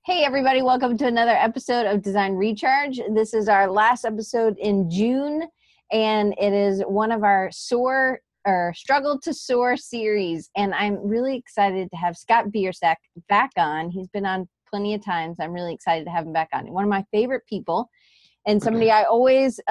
Hey everybody, welcome to another episode of Design Recharge. This is our last episode in June, and it is one of our Soar or Struggle to Soar series. And I'm really excited to have Scott Biersack back on. He's been on plenty of times. I'm really excited to have him back on. One of my favorite people, and somebody I always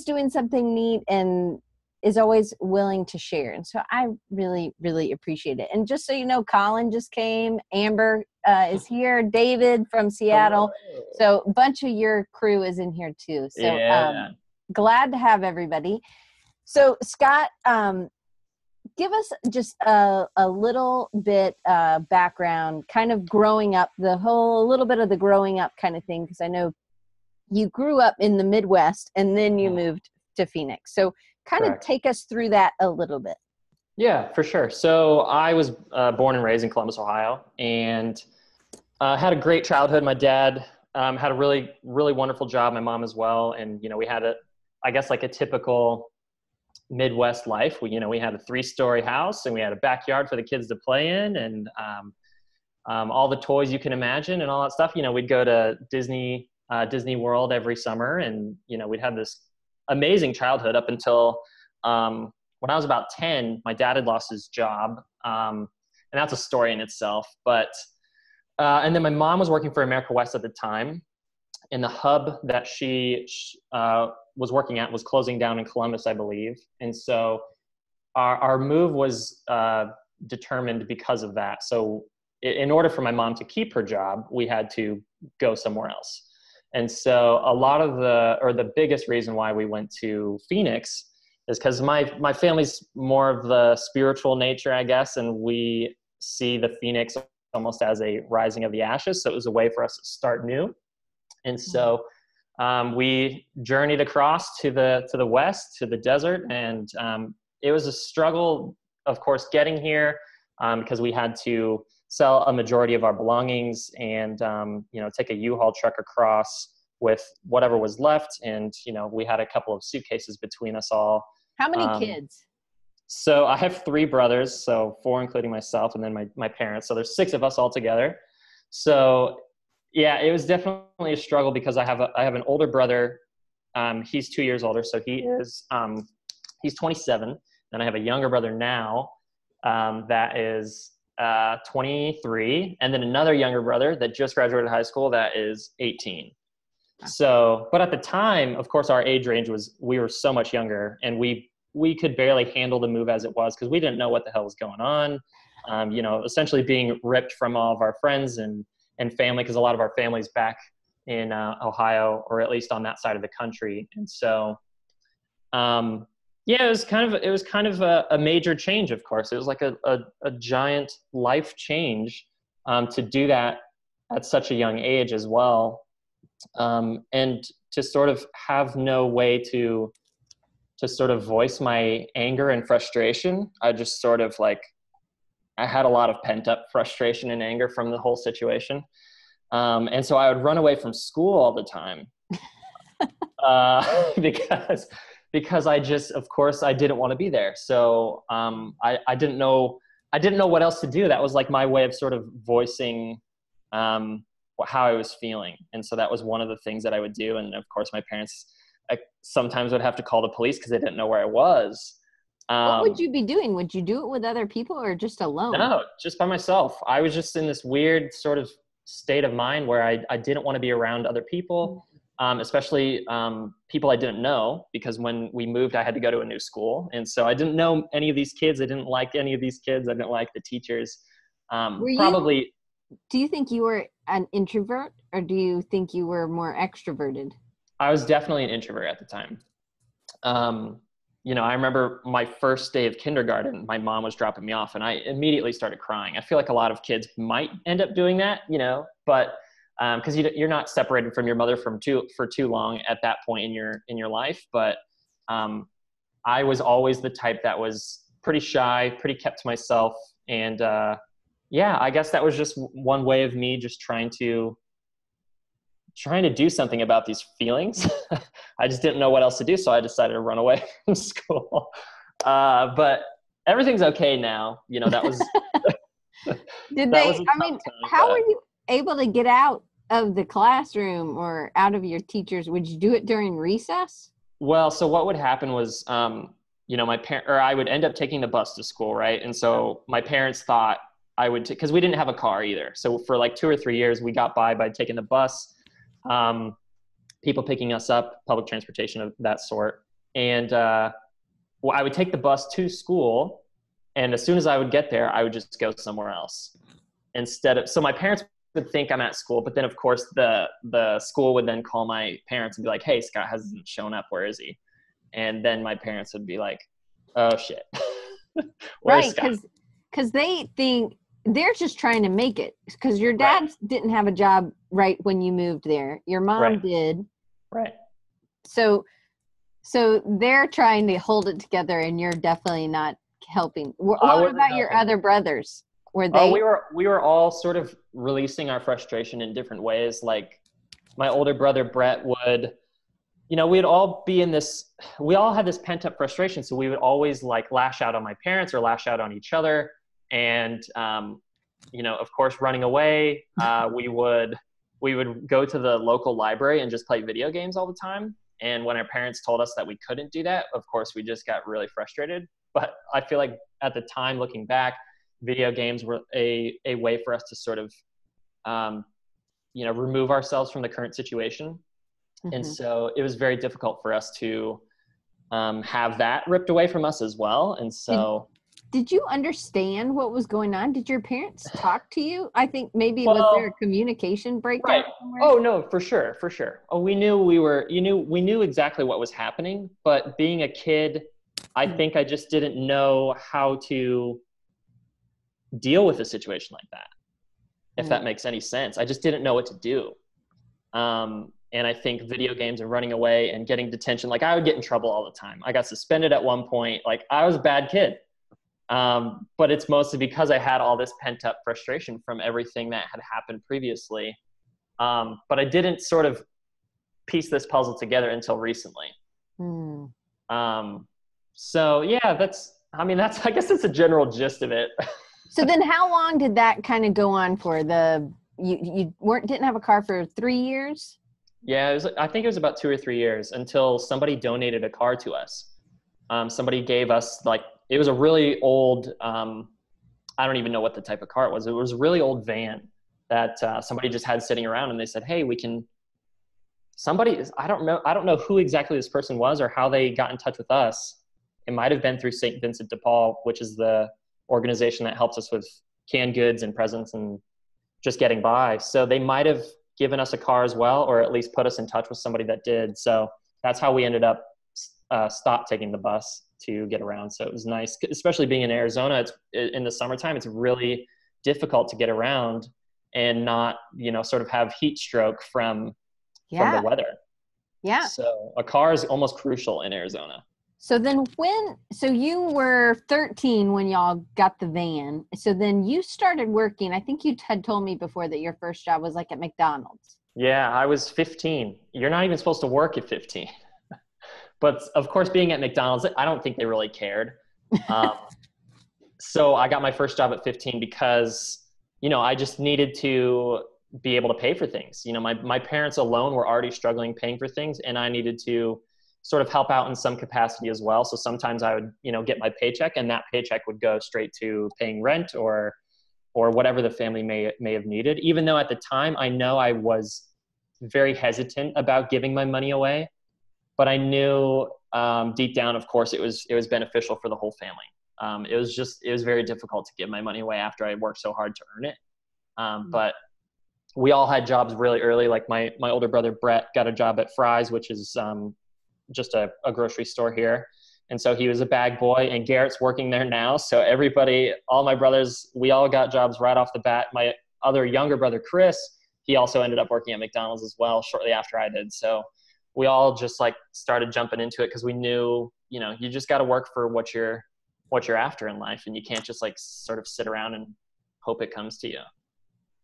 doing something neat and is always willing to share. And so I really, really appreciate it. And just so you know, Colin just came, Amber is here, David from Seattle. Hello. So a bunch of your crew is in here too. So glad to have everybody. So Scott, give us just a little bit background, kind of growing up, a little bit of the growing up kind of thing, because I know you grew up in the Midwest and then you moved to Phoenix. So kind of take us through that a little bit. Yeah, for sure. So I was born and raised in Columbus, Ohio, and had a great childhood. My dad had a really, really wonderful job. My mom as well. And, we had a typical Midwest life. We had a 3-story house and we had a backyard for the kids to play in, and all the toys you can imagine and all that stuff. We'd go to Disney World every summer, and, we'd have this amazing childhood up until when I was about 10. My dad had lost his job, and that's a story in itself. But and then my mom was working for America West at the time, and the hub that she was working at was closing down in Columbus, I believe. And so our move was determined because of that. So in order for my mom to keep her job, we had to go somewhere else. And so a lot of the biggest reason why we went to Phoenix is because my family's more of the spiritual nature, I guess, and we see the Phoenix almost as a rising of the ashes. So it was a way for us to start new. And so we journeyed across to the west, to the desert, and it was a struggle, of course, getting here because we had to sell a majority of our belongings and, take a U-Haul truck across with whatever was left. And, we had a couple of suitcases between us all. How many kids? So I have 3 brothers, so 4 including myself, and then my parents. So there's 6 of us all together. So yeah, it was definitely a struggle because I have an older brother. He's 2 years older. So he's 27. And I have a younger brother now that is 23, and then another younger brother that just graduated high school that is 18. So, but at the time, of course, our age range we were so much younger, and we could barely handle the move as it was because we didn't know what the hell was going on. Essentially being ripped from all of our friends and family, because a lot of our family's back in Ohio, or at least on that side of the country. And so, yeah, it was kind of a major change. Of course, it was like a giant life change to do that at such a young age as well, and to sort of have no way to sort of voice my anger and frustration. I just sort of I had a lot of pent up frustration and anger from the whole situation, and so I would run away from school all the time because I just, of course, I didn't want to be there. So I didn't know what else to do. That was like my way of sort of voicing how I was feeling. And so that was one of the things that I would do. And of course, my parents sometimes would have to call the police because they didn't know where I was. What would you be doing? Would you do it with other people or just alone? No, just by myself. I was just in this weird sort of state of mind where I didn't want to be around other people. Especially people I didn't know, because when we moved, I had to go to a new school. And so I didn't know any of these kids. I didn't like any of these kids. I didn't like the teachers. Do you think you were an introvert, or do you think you were more extroverted? I was definitely an introvert at the time. I remember my first day of kindergarten, my mom was dropping me off and I immediately started crying. I feel like a lot of kids might end up doing that, but because you're not separated from your mother for too long at that point in your life. But I was always the type that was pretty shy, pretty kept to myself. And I guess that was just one way of me just trying to do something about these feelings. I just didn't know what else to do. So I decided to run away from school. But everything's okay now. That was, how were you able to get out of the classroom or out of your teachers, would you do it during recess? Well, so what would happen was, I would end up taking the bus to school, right? And so my parents thought I would, because we didn't have a car either. So for like 2 or 3 years, we got by taking the bus, people picking us up, public transportation of that sort. And I would take the bus to school, and as soon as I would get there, I would just go somewhere else so my parents would think I'm at school, but then of course the school would then call my parents and be like, hey, Scott hasn't shown up. Where is he? And then my parents would be like, oh shit. Right. Cause they think they're just trying to make it, because your dad didn't have a job right when you moved there. Your mom did. Right. So they're trying to hold it together, and you're definitely not helping. What about your other brothers? Were they? We were all sort of releasing our frustration in different ways. Like my older brother Brett would, we'd all be we all had this pent up frustration. So we would always like lash out on my parents or lash out on each other. And, of course, running away, we would go to the local library and just play video games all the time. And when our parents told us that we couldn't do that, of course, we just got really frustrated. But I feel like at the time, looking back, video games were a way for us to sort of, remove ourselves from the current situation. Mm-hmm. And so it was very difficult for us to have that ripped away from us as well. And so... Did you understand what was going on? Did your parents talk to you? I think maybe was there a communication breakdown somewhere? Oh no, for sure. Oh, we knew exactly what was happening, but being a kid, I think I just didn't know how to deal with a situation like that. If that makes any sense. I just didn't know what to do. And I think video games and running away and getting detention, like I would get in trouble all the time. I got suspended at one point. Like I was a bad kid. But it's mostly because I had all this pent up frustration from everything that had happened previously. But I didn't sort of piece this puzzle together until recently. So yeah, I guess that's a general gist of it. So then how long did that kind of go on for? You didn't have a car for 3 years? Yeah, I think it was about 2 or 3 years until somebody donated a car to us. Somebody gave us it was a really old, I don't even know what the type of car it was. It was a really old van that somebody just had sitting around, and they said, hey, I don't know who exactly this person was or how they got in touch with us. It might've been through St. Vincent de Paul, which is the organization that helps us with canned goods and presents and just getting by. So they might've given us a car as well, or at least put us in touch with somebody that did. So that's how we ended up stopped taking the bus to get around. So it was nice, especially being in Arizona. In the summertime, it's really difficult to get around and not, sort of have heat stroke from the weather. Yeah. So a car is almost crucial in Arizona. So then so you were 13 when y'all got the van. So then you started working. I think you had told me before that your first job was like at McDonald's. Yeah, I was 15. You're not even supposed to work at 15. But of course, being at McDonald's, I don't think they really cared. So I got my first job at 15 because, I just needed to be able to pay for things. My parents alone were already struggling paying for things, and I needed to sort of help out in some capacity as well. So sometimes I would, get my paycheck, and that paycheck would go straight to paying rent or whatever the family may have needed. Even though at the time I know I was very hesitant about giving my money away. But I knew deep down, of course, it was beneficial for the whole family. It was very difficult to give my money away after I worked so hard to earn it. But we all had jobs really early. Like my older brother, Brett, got a job at Fry's, which is just a grocery store here. And so he was a bag boy, and Garrett's working there now. So all my brothers, we all got jobs right off the bat. My other younger brother, Chris, he also ended up working at McDonald's as well shortly after I did. So we all just started jumping into it because we knew, you just got to work for what you're after in life, and you can't just sort of sit around and hope it comes to you.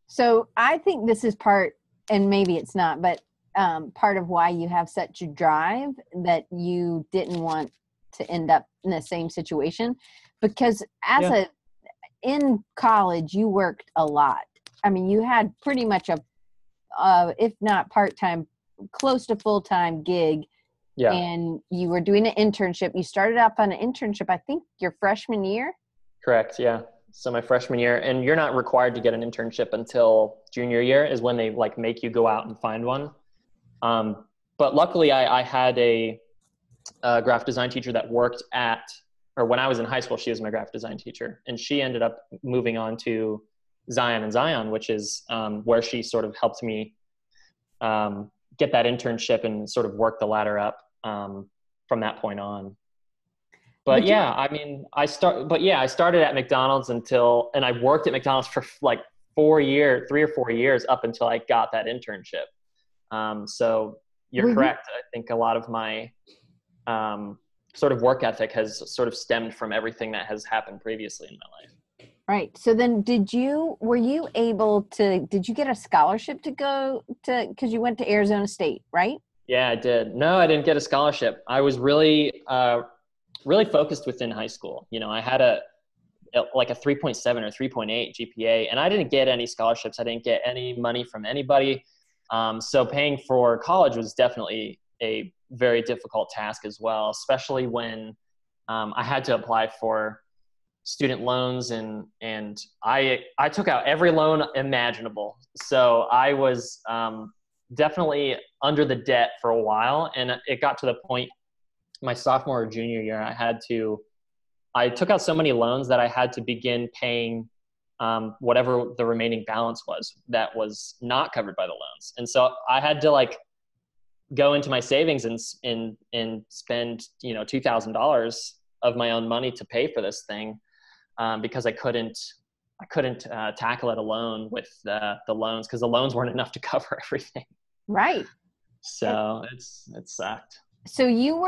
So I think this is part, and maybe it's not, but part of why you have such a drive that you didn't want to end up in the same situation, because in college you worked a lot. I mean, you had pretty much a, if not part-time, close to full-time gig. Yeah. And you were doing an internship. You started off on an internship, I think your freshman year? Correct. Yeah. So my freshman year, and you're not required to get an internship until junior year is when they like make you go out and find one. But luckily I had a graphic design teacher that worked at, or when I was in high school, she was my graphic design teacher, and she ended up moving on to Zion and Zion, which is where she sort of helped me get that internship and sort of work the ladder up from that point on. But yeah, I mean, I started at McDonald's and I worked at McDonald's for like 3 or 4 years up until I got that internship. So you're correct. I think a lot of my sort of work ethic has sort of stemmed from everything that has happened previously in my life. Right. So then did you get a scholarship to go to, because you went to Arizona State, right? Yeah, I did. No, I didn't get a scholarship. I was really focused within high school. You know, I had like a 3.7 or 3.8 GPA, and I didn't get any scholarships. I didn't get any money from anybody. So paying for college was definitely a very difficult task as well, especially when I had to apply for student loans, and I took out every loan imaginable. So I was definitely under the debt for a while, and it got to the point my sophomore or junior year, I took out so many loans that I had to begin paying whatever the remaining balance was that was not covered by the loans. And so I had to like go into my savings and spend, $2,000 of my own money to pay for this thing because I couldn't tackle it alone with the loans, because the loans weren't enough to cover everything. Right. So it sucked. So I'm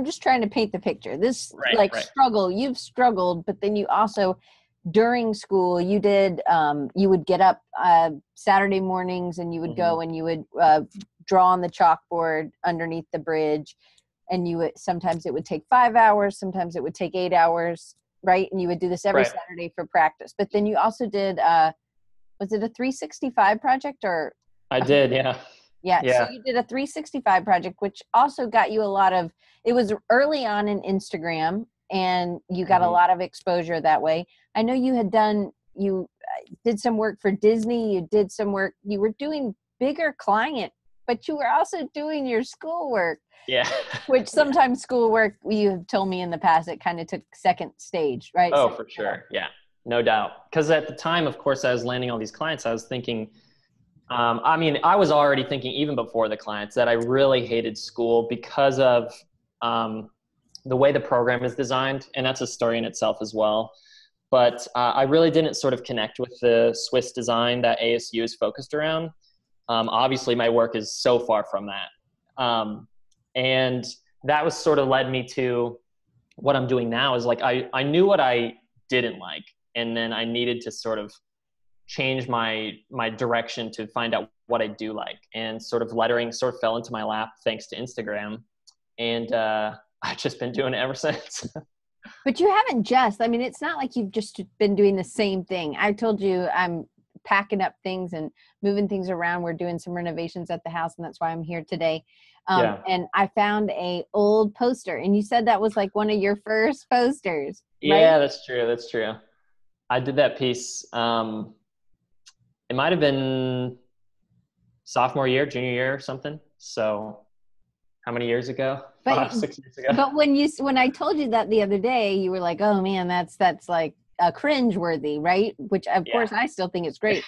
just trying to paint the picture. This struggle, you've struggled, but then you also, during school, you did, you would get up Saturday mornings and you would go and you would draw on the chalkboard underneath the bridge. And sometimes it would take 5 hours, sometimes it would take 8 hours, right? And you would do this every Saturday for practice. But then you also did, was it a 365 project or? I did, yeah. Yeah. So you did a 365 project, which also got you it was early on in Instagram, and you got a lot of exposure that way. I know you did some work for Disney. You did some work, you were doing bigger client, but you were also doing your schoolwork. Yeah. Which sometimes schoolwork, you have told me in the past, it kind of took second stage, right? Oh, for sure. Yeah, no doubt. Because at the time, of course, I was landing all these clients. I was thinking, I was already thinking even before the clients that I really hated school because of the way the program is designed. And that's a story in itself as well. But I really didn't sort of connect with the Swiss design that ASU is focused around. Obviously, my work is so far from that. And that was sort of led me to what I'm doing now is like, I knew what I didn't like. And then I needed to sort of change my direction to find out what I do like. And sort of lettering sort of fell into my lap thanks to Instagram. And I've just been doing it ever since. But you haven't it's not like you've just been doing the same thing. I told you I'm packing up things and moving things around. We're doing some renovations at the house, and that's why I'm here today. And I found a old poster, and you said that was like one of your first posters. Right? Yeah, that's true. I did that piece. It might have been sophomore year, junior year or something. So how many years ago? 6 years ago. But when I told you that the other day, you were like, oh man, that's like a cringe-worthy, right? Which of course I still think it's great.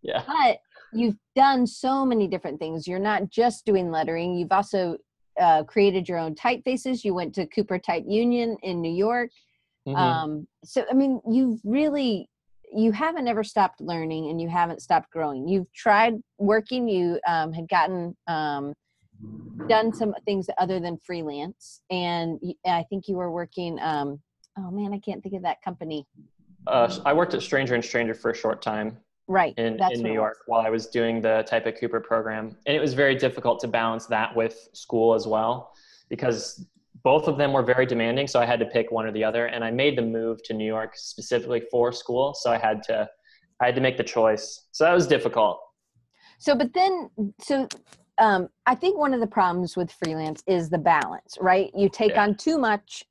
Yeah. But you've done so many different things. You're not just doing lettering. You've also created your own typefaces. You went to Cooper Type Union in New York. So, you haven't ever stopped learning, and you haven't stopped growing. You've tried working. You had gotten done some things other than freelance, and I think you were working. Oh man, I can't think of that company. I worked at Stranger & Stranger for a short time. Right. In New York while I was doing the Type at Cooper program. And it was very difficult to balance that with school as well, because both of them were very demanding. So I had to pick one or the other. And I made the move to New York specifically for school. So I had to I had to make the choice. So that was difficult. So, but then, I think one of the problems with freelance is the balance, right? You take Yeah. on too much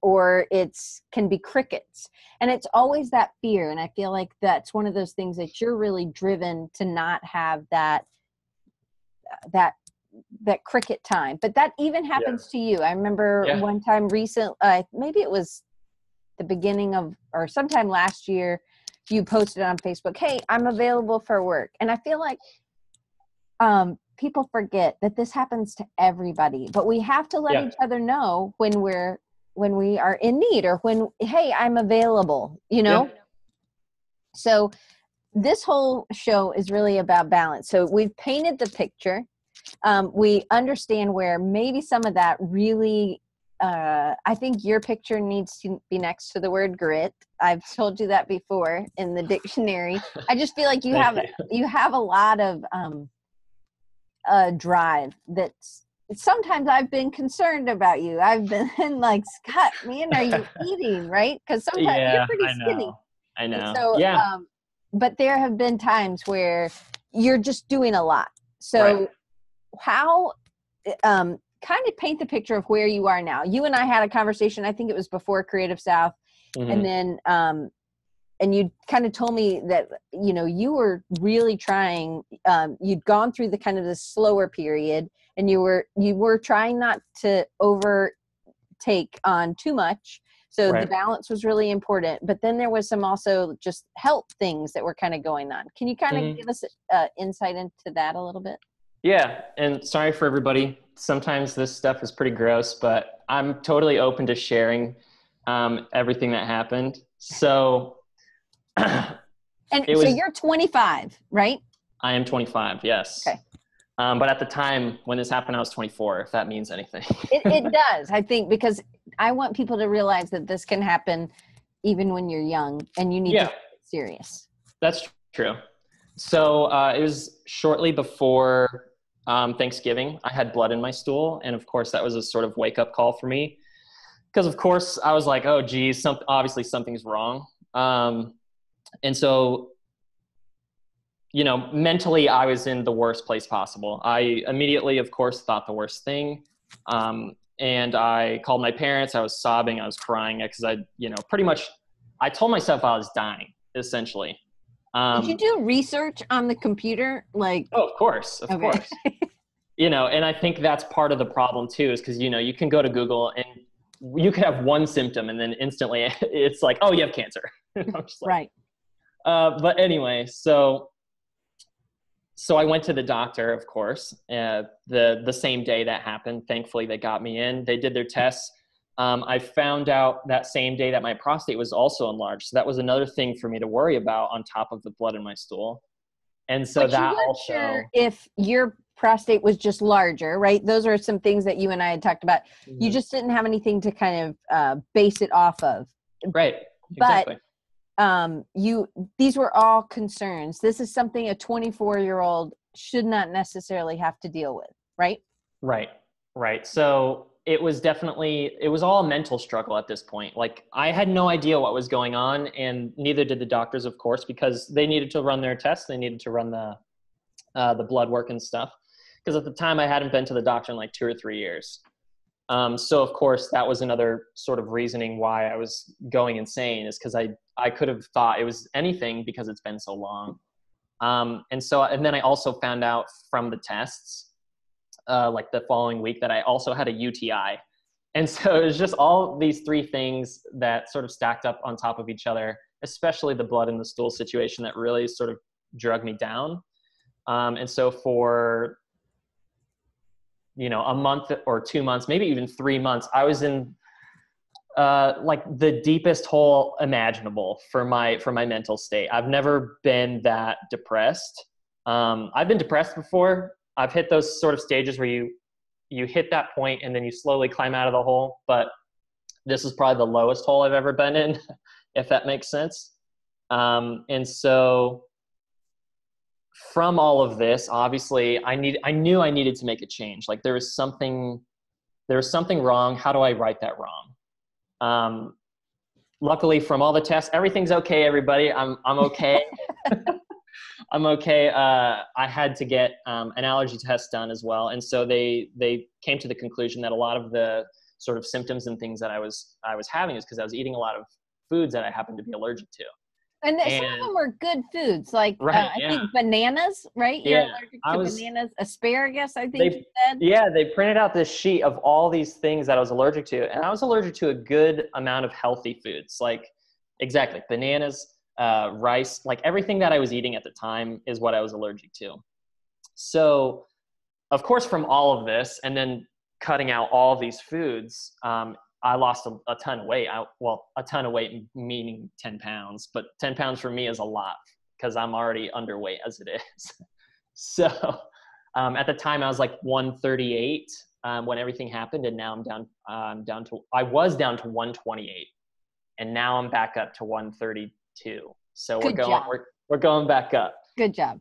or it's can be crickets. And it's always that fear. And I feel like that's one of those things that you're really driven to not have that cricket time. But that even Yeah. happens to you. I remember Yeah. one time recent, maybe it was the beginning of, or sometime last year, you posted on Facebook, "Hey, I'm available for work." And I feel like people forget that this happens to everybody, but we have to let Yeah. each other know when we are in need, or when, hey, I'm available, you Yeah. know? So this whole show is really about balance. So we've painted the picture. We understand where maybe some of that really, I think your picture needs to be next to the word grit. I've told you that before in the dictionary. I just feel like Thank you. you have a lot of drive that's sometimes I've been concerned about you. I've been like, Scott, man, are you eating? Right? Because sometimes you're Yeah, pretty I skinny. know. I And know. so, Yeah. but there have been times where you're just doing a lot. Right. So how, kind of paint the picture of where you are now. You and I had a conversation, I think it was before Creative South. And Hmm. then, and you kind of told me that, you know, you were really trying, you'd gone through the kind of the slower period, and you were trying not to overtake on too much. So the Right. balance was really important, but then there was some also just health things that were kind of going on. Can you kind of Hmm. give us insight into that a little bit? Yeah. And sorry for everybody. Sometimes this stuff is pretty gross, but I'm totally open to sharing everything that happened. So And it so was, you're 25, right? I am 25. Yes. Okay. But at the time when this happened, I was 24, if that means anything. It does, I think, because I want people to realize that this can happen even when you're young, and you need to Yeah, take it serious. that's true. So it was shortly before Thanksgiving. I had blood in my stool. And of course, that was a sort of wake up call for me. Because, of course, I was like, oh, geez, obviously something's wrong. And so, mentally, I was in the worst place possible. I immediately, of course, thought the worst thing. And I called my parents. I was sobbing. I was crying because pretty much I told myself I was dying, essentially. Did you Um, do research on the computer? Like, oh, of course, of okay. course. And I think that's part of the problem too, is because, you can go to Google and you could have one symptom and then instantly it's like, oh, you have cancer. I'm just like, Right. but anyway, so I went to the doctor, of course, the same day that happened. Thankfully, they got me in. They did their tests. I found out that same day that my prostate was also enlarged. So that was another thing for me to worry about on top of the blood in my stool. And so But you that weren't sure also, if your prostate was just larger, right? Those are some things that you and I had talked about. You mhm. just didn't have anything to kind of base it off of. Right, But exactly. these were all concerns. This is something a 24-year-old should not necessarily have to deal with, right? Right, right. So it was all a mental struggle at this point. Like I had no idea what was going on, and neither did the doctors, of course, because they needed to run their tests. They needed to run the blood work and stuff. Because at the time I hadn't been to the doctor in like 2 or 3 years. So of course that was another sort of reasoning why I was going insane, is because I could have thought it was anything because it's been so long. And then I also found out from the tests, like the following week, that I also had a UTI. And so it was just all these three things that sort of stacked up on top of each other, especially the blood in the stool situation, that really sort of drug me down. And so for, a month or 2 months, maybe even 3 months, I was in like the deepest hole imaginable for my mental state. I've never been that depressed. I've been depressed before. I've hit those sort of stages where you hit that point and then you slowly climb out of the hole. But this is probably the lowest hole I've ever been in, if that makes sense. And so from all of this, obviously, I knew I needed to make a change. Like there was something wrong. How do I right that wrong? luckily from all the tests, everything's okay, everybody. I'm okay. I'm okay. I had to get an allergy test done as well. And so they came to the conclusion that a lot of the sort of symptoms and things that I was having is because I was eating a lot of foods that I happened to be allergic to. And some of them were good foods, like right, I think bananas, right? You're allergic to bananas, asparagus, I think you said. Yeah, they printed out this sheet of all these things that I was allergic to. And I was allergic to a good amount of healthy foods, like exactly bananas, rice, like everything that I was eating at the time is what I was allergic to. So of course, from all of this and then cutting out all of these foods, I lost a ton of weight. A ton of weight meaning 10 pounds, but 10 pounds for me is a lot because I'm already underweight as it is. So at the time I was like 138 when everything happened. And now I was down to 128 and now I'm back up to 132. So we're going back up. Good job.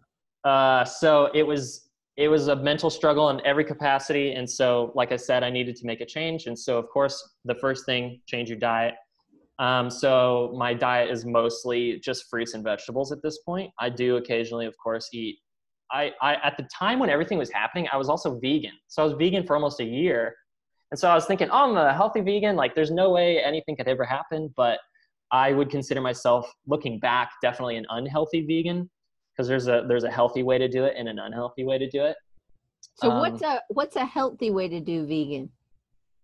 So it was a mental struggle in every capacity. And so, like I said, I needed to make a change. And so, of course, the first thing, change your diet. So my diet is mostly just fruits and vegetables at this point. I do occasionally, of course, eat. At the time when everything was happening, I was also vegan. So I was vegan for almost a year. And so I was thinking, oh, I'm a healthy vegan. Like there's no way anything could ever happen. But I would consider myself, looking back, definitely an unhealthy vegan. Because there's a healthy way to do it and an unhealthy way to do it. So what's a healthy way to do vegan?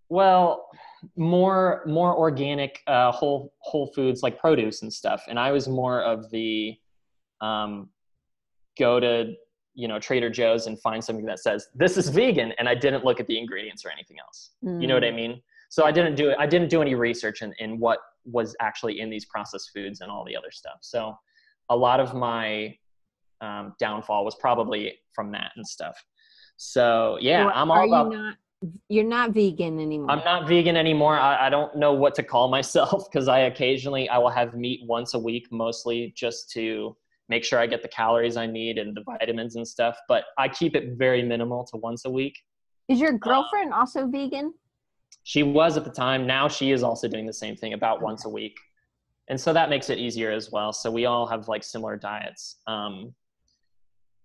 Well, more organic, whole foods like produce and stuff. And I was more of the go to Trader Joe's and find something that says this is vegan, and I didn't look at the ingredients or anything else. You know what I mean? So I didn't do any research in what was actually in these processed foods and all the other stuff. So a lot of my downfall was probably from that and stuff. So yeah, so you're not vegan anymore. I'm not vegan anymore. I don't know what to call myself because I will have meat once a week, mostly just to make sure I get the calories I need and the vitamins and stuff. But I keep it very minimal to once a week. Is your girlfriend also vegan? She was at the time. Now she is also doing the same thing about once a week. And so that makes it easier as well. So we all have like similar diets.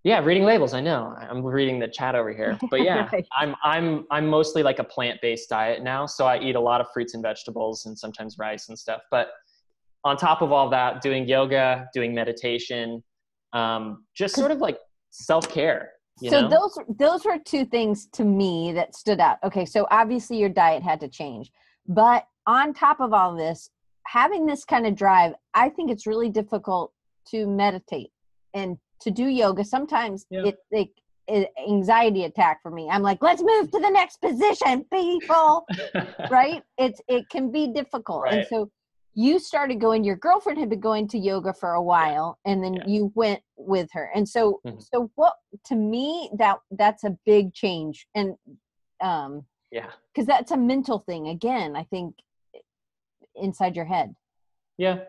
Yeah, reading labels. I know I'm reading the chat over here, but yeah, Right. I'm mostly like a plant-based diet now. So I eat a lot of fruits and vegetables and sometimes rice and stuff. But on top of all that, doing yoga, doing meditation, just sort of like self-care. So those were two things to me that stood out. Okay, so obviously your diet had to change, but on top of all this, having this kind of drive, I think it's really difficult to meditate and to do yoga. Sometimes it's anxiety attack for me. I'm like, let's move to the next position, people. Right? It can be difficult. Right. And so you started going, your girlfriend had been going to yoga for a while, and then you went with her. And so, so what, to me, that's a big change. And, cause that's a mental thing. Again, I think inside your head. Yeah.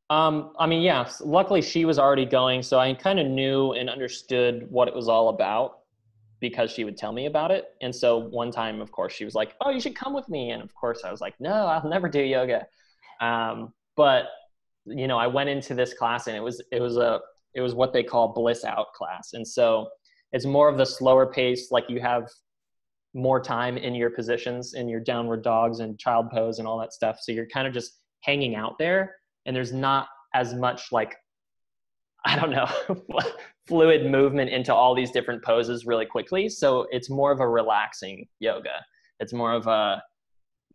I mean, yeah, luckily she was already going. So I kind of knew and understood what it was all about because she would tell me about it. And so one time, of course, she was like, oh, you should come with me. And of course I was like, no, I'll never do yoga. But I went into this class and it was what they call bliss out class. And so it's more of the slower pace, like you have more time in your positions, in your downward dogs and child pose and all that stuff. So you're kind of just hanging out there and there's not as much like, I don't know, fluid movement into all these different poses really quickly. So it's more of a relaxing yoga. It's more of a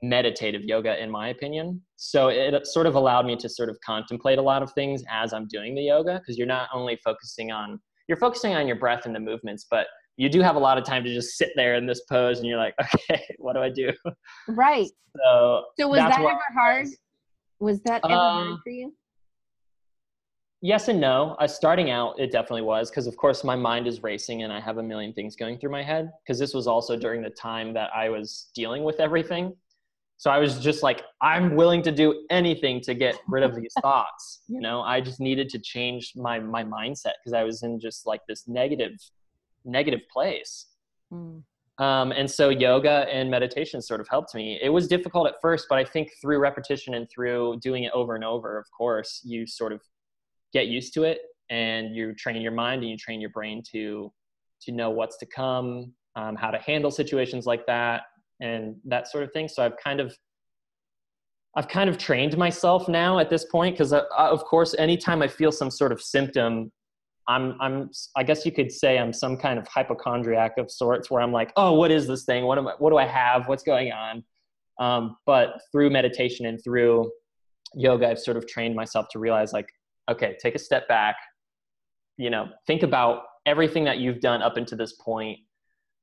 meditative yoga, in my opinion. So it sort of allowed me to sort of contemplate a lot of things as I'm doing the yoga, because you're not only focusing on your breath and the movements, but you do have a lot of time to just sit there in this pose and you're like, okay, what do I do? Right. So was that ever hard? Was that ever hard for you? Yes and no. Starting out, it definitely was, because of course my mind is racing and I have a million things going through my head, because this was also during the time that I was dealing with everything. So I was just like, I'm willing to do anything to get rid of these thoughts. I just needed to change my mindset because I was in just like this negative place. And so yoga and meditation sort of helped me. It was difficult at first, but I think through repetition and through doing it over and over, of course, you sort of get used to it, and you train your mind and you train your brain to know what's to come, how to handle situations like that and that sort of thing. So I've kind of trained myself now at this point, because of course, anytime I feel some sort of symptom, I guess you could say I'm some kind of hypochondriac of sorts, where I'm like, oh, what is this thing? What do I have? What's going on? But through meditation and through yoga, I've sort of trained myself to realize, like, okay, take a step back, think about everything that you've done up until this point.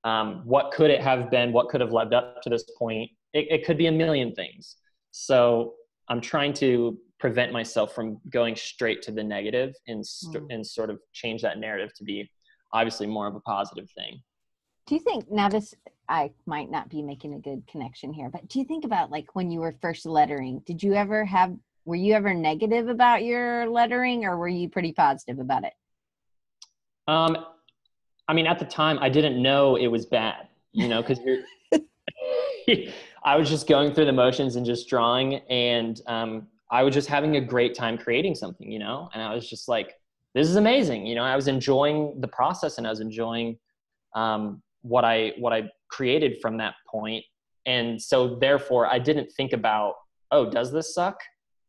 What could it have been? What could have led up to this point? It could be a million things. So I'm trying to prevent myself from going straight to the negative and sort of change that narrative to be obviously more of a positive thing. Do you think, now this, I might not be making a good connection here, but do you think about, like, when you were first lettering, were you ever negative about your lettering, or were you pretty positive about it? I mean, at the time I didn't know it was bad, because I was just going through the motions and just drawing, and I was just having a great time creating something, and I was just like, this is amazing. I was enjoying the process, and I was enjoying what I created from that point. And so therefore I didn't think about, oh, does this suck?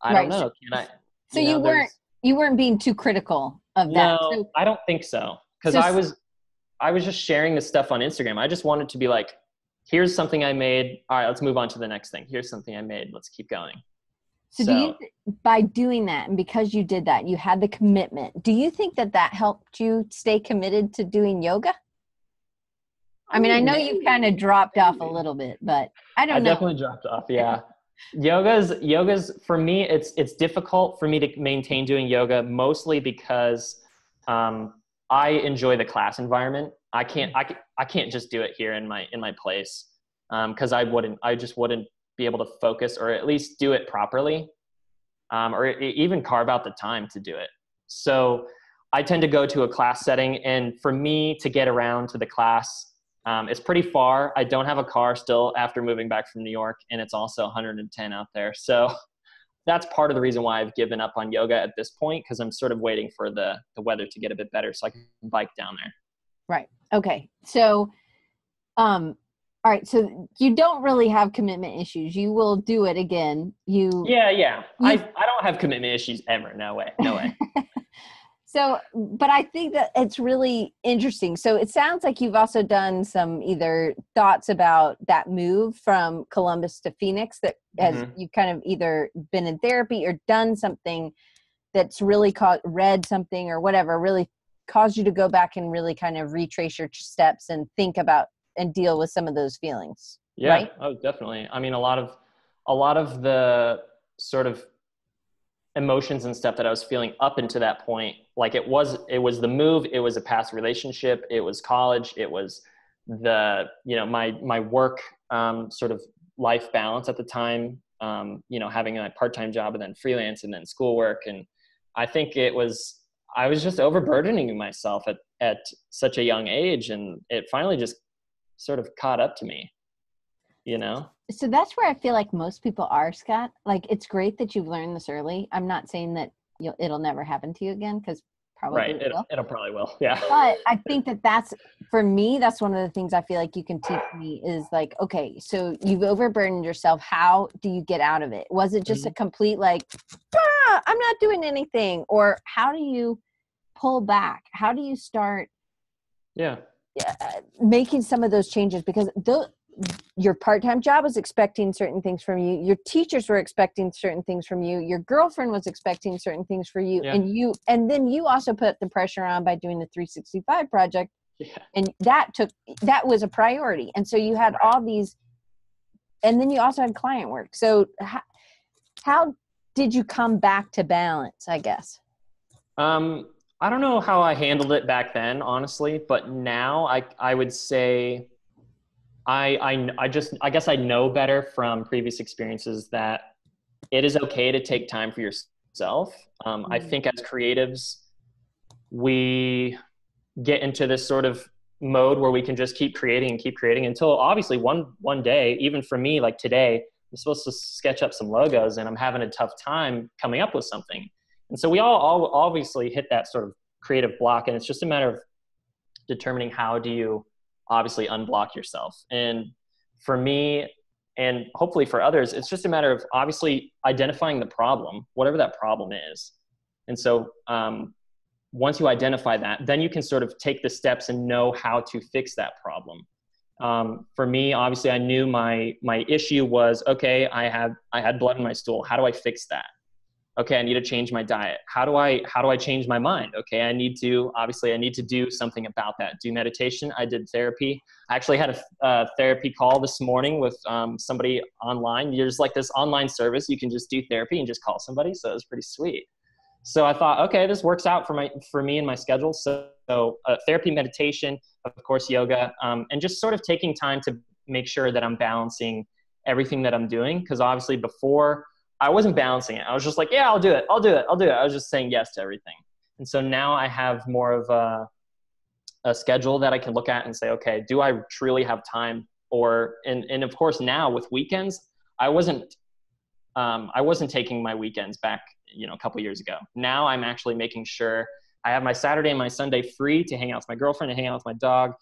I don't know. Can I? So you weren't being too critical of that. No, I don't think so. Because I was just sharing this stuff on Instagram. I just wanted to be like, here's something I made. All right, let's move on to the next thing. Here's something I made. Let's keep going. So do you, by doing that, and because you did that, you had the commitment, do you think that helped you stay committed to doing yoga? I mean, I know you kind of dropped off a little bit, but I don't know. I definitely dropped off. Yeah. Yoga's for me, it's difficult for me to maintain doing yoga, mostly because I enjoy the class environment. I can't just do it here in my place, because I just wouldn't be able to focus, or at least do it properly, or even carve out the time to do it. So I tend to go to a class setting, and for me to get around to the class, it's pretty far. I don't have a car still after moving back from New York, and it's also 110 out there. So that's part of the reason why I've given up on yoga at this point, because I'm sort of waiting for the weather to get a bit better so I can bike down there. Right. Okay. So, all right. So you don't really have commitment issues. You will do it again. Yeah. I don't have commitment issues ever. No way. So, but I think that it's really interesting. So it sounds like you've also done some either thoughts about that move from Columbus to Phoenix, that as you've kind of either been in therapy or done something that's really read something or whatever, really caused you to go back and really kind of retrace your steps and think about and deal with some of those feelings. Yeah. Right? Oh, definitely. I mean, a lot of the sort of emotions and stuff that I was feeling up into that point, like it was the move, it was a past relationship, it was college, it was the, my work, sort of life balance at the time, having a part-time job and then freelance and then schoolwork. And I think I was just overburdening myself at such a young age, and it finally just sort of caught up to me, So that's where I feel like most people are, Scott. Like, it's great that you've learned this early. I'm not saying that it'll never happen to you again, because probably right. It'll probably will. Yeah. But I think that's, for me, that's one of the things I feel like you can teach me is like, okay, so you've overburdened yourself. How do you get out of it? Was it just a complete like, I'm not doing anything? Or how do you pull back? How do you start making some of those changes? Because your part-time job was expecting certain things from you. Your teachers were expecting certain things from you. Your girlfriend was expecting certain things for you. Yeah. And then you also put the pressure on by doing the 365 project. Yeah. And that was a priority. And so you had all these, and then you also had client work. So how did you come back to balance, I guess? I don't know how I handled it back then, honestly, but now I would say, I guess I know better from previous experiences that it is okay to take time for yourself. I think as creatives, we get into this sort of mode where we can just keep creating and keep creating until obviously one day, even for me, like today, I'm supposed to sketch up some logos and I'm having a tough time coming up with something. And so we all obviously hit that sort of creative block, and it's just a matter of determining how do you obviously unblock yourself. And for me, and hopefully for others, it's just a matter of obviously identifying the problem, whatever that problem is. And so once you identify that, then you can sort of take the steps and know how to fix that problem. For me, obviously, I knew my issue was, okay, I had blood in my stool. How do I fix that? Okay, I need to change my diet. How do I change my mind? Okay, I need to do something about that. Do meditation. I did therapy. I actually had a therapy call this morning with somebody online. There's like this online service. You can just do therapy and just call somebody. So it was pretty sweet. So I thought, okay, this works out for me and my schedule. So therapy, meditation, of course, yoga, and just sort of taking time to make sure that I'm balancing everything that I'm doing. Because obviously before, I wasn't balancing it. I was just like, yeah, I'll do it. I was just saying yes to everything. And so now I have more of a schedule that I can look at and say, okay, do I truly have time? And of course now with weekends, I wasn't taking my weekends back, a couple years ago. Now I'm actually making sure I have my Saturday and my Sunday free to hang out with my girlfriend and hang out with my dog,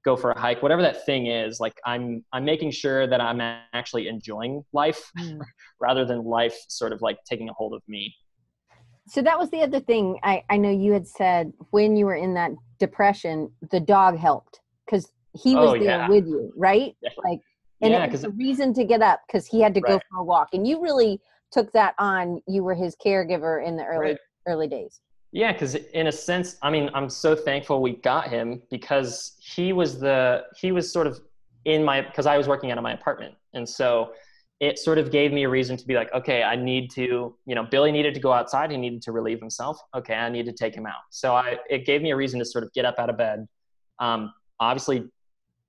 go for a hike, whatever that thing is. Like I'm making sure that I'm actually enjoying life rather than life sort of like taking a hold of me. So that was the other thing. I know you had said when you were in that depression, the dog helped because he was there with you, right? Yeah. Like, and it was a reason to get up because he had to go for a walk. And you really took that on. You were his caregiver in the early days. Yeah, because in a sense, I mean, I'm so thankful we got him because he was sort of because I was working out of my apartment. And so it sort of gave me a reason to be like, okay, I need to, Billy needed to go outside. He needed to relieve himself. Okay, I need to take him out. So it gave me a reason to sort of get up out of bed. Obviously,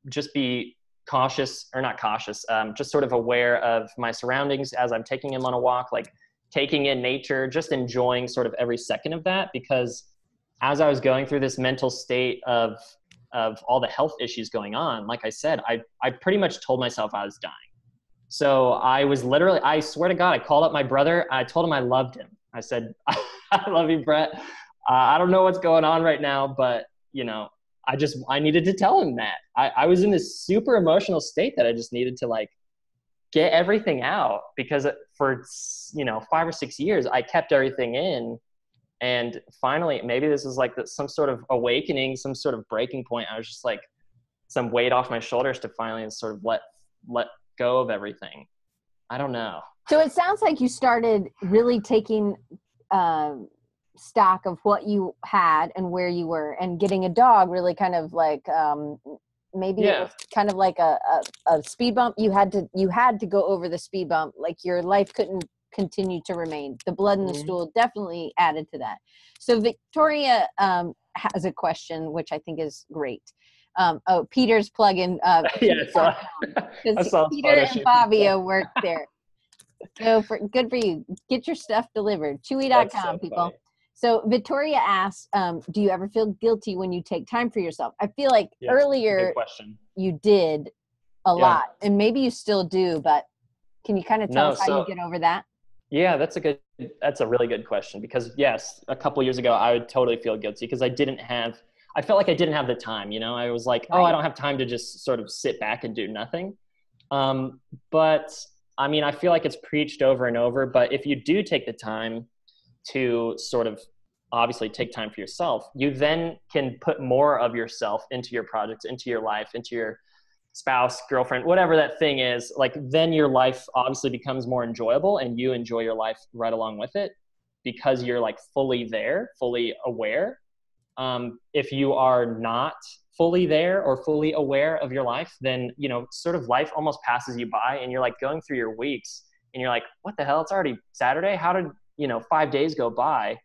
just be cautious, or not cautious, just sort of aware of my surroundings as I'm taking him on a walk, like taking in nature, just enjoying sort of every second of that. Because as I was going through this mental state of all the health issues going on, like I said, I pretty much told myself I was dying. So I swear to God, I called up my brother. I told him I loved him. I said, I love you, Brett. I don't know what's going on right now, but I needed to tell him that. I was in this super emotional state that I just needed to like get everything out, because for 5 or 6 years I kept everything in, and finally maybe this is like some sort of awakening, some sort of breaking point. I was just like some weight off my shoulders to finally sort of let go of everything. I don't know. So it sounds like you started really taking stock of what you had and where you were, and getting a dog really kind of like maybe it was kind of like a speed bump. You had to go over the speed bump. Like your life couldn't continue to remain. The blood in the stool definitely added to that. So Victoria has a question, which I think is great. Peter's plug-in. Because Peter and Fabio work there. So good for you. Get your stuff delivered. Chewy.com, people. Funny. So Victoria asks, do you ever feel guilty when you take time for yourself? I feel like earlier you did a lot, and maybe you still do, but can you kind of tell us how you get over that? Yeah, that's a really good question, because yes, a couple years ago, I would totally feel guilty because I felt like I didn't have the time, I was like, I don't have time to just sort of sit back and do nothing. But I mean, I feel like it's preached over and over, but if you do take the time to sort of obviously take time for yourself, you then can put more of yourself into your projects, into your life, into your spouse, girlfriend, whatever that thing is. Like then your life obviously becomes more enjoyable, and you enjoy your life right along with it because you're like fully there, fully aware. If you are not fully there or fully aware of your life, then, sort of life almost passes you by, and you're like going through your weeks and you're like, what the hell? It's already Saturday. How did, 5 days go by?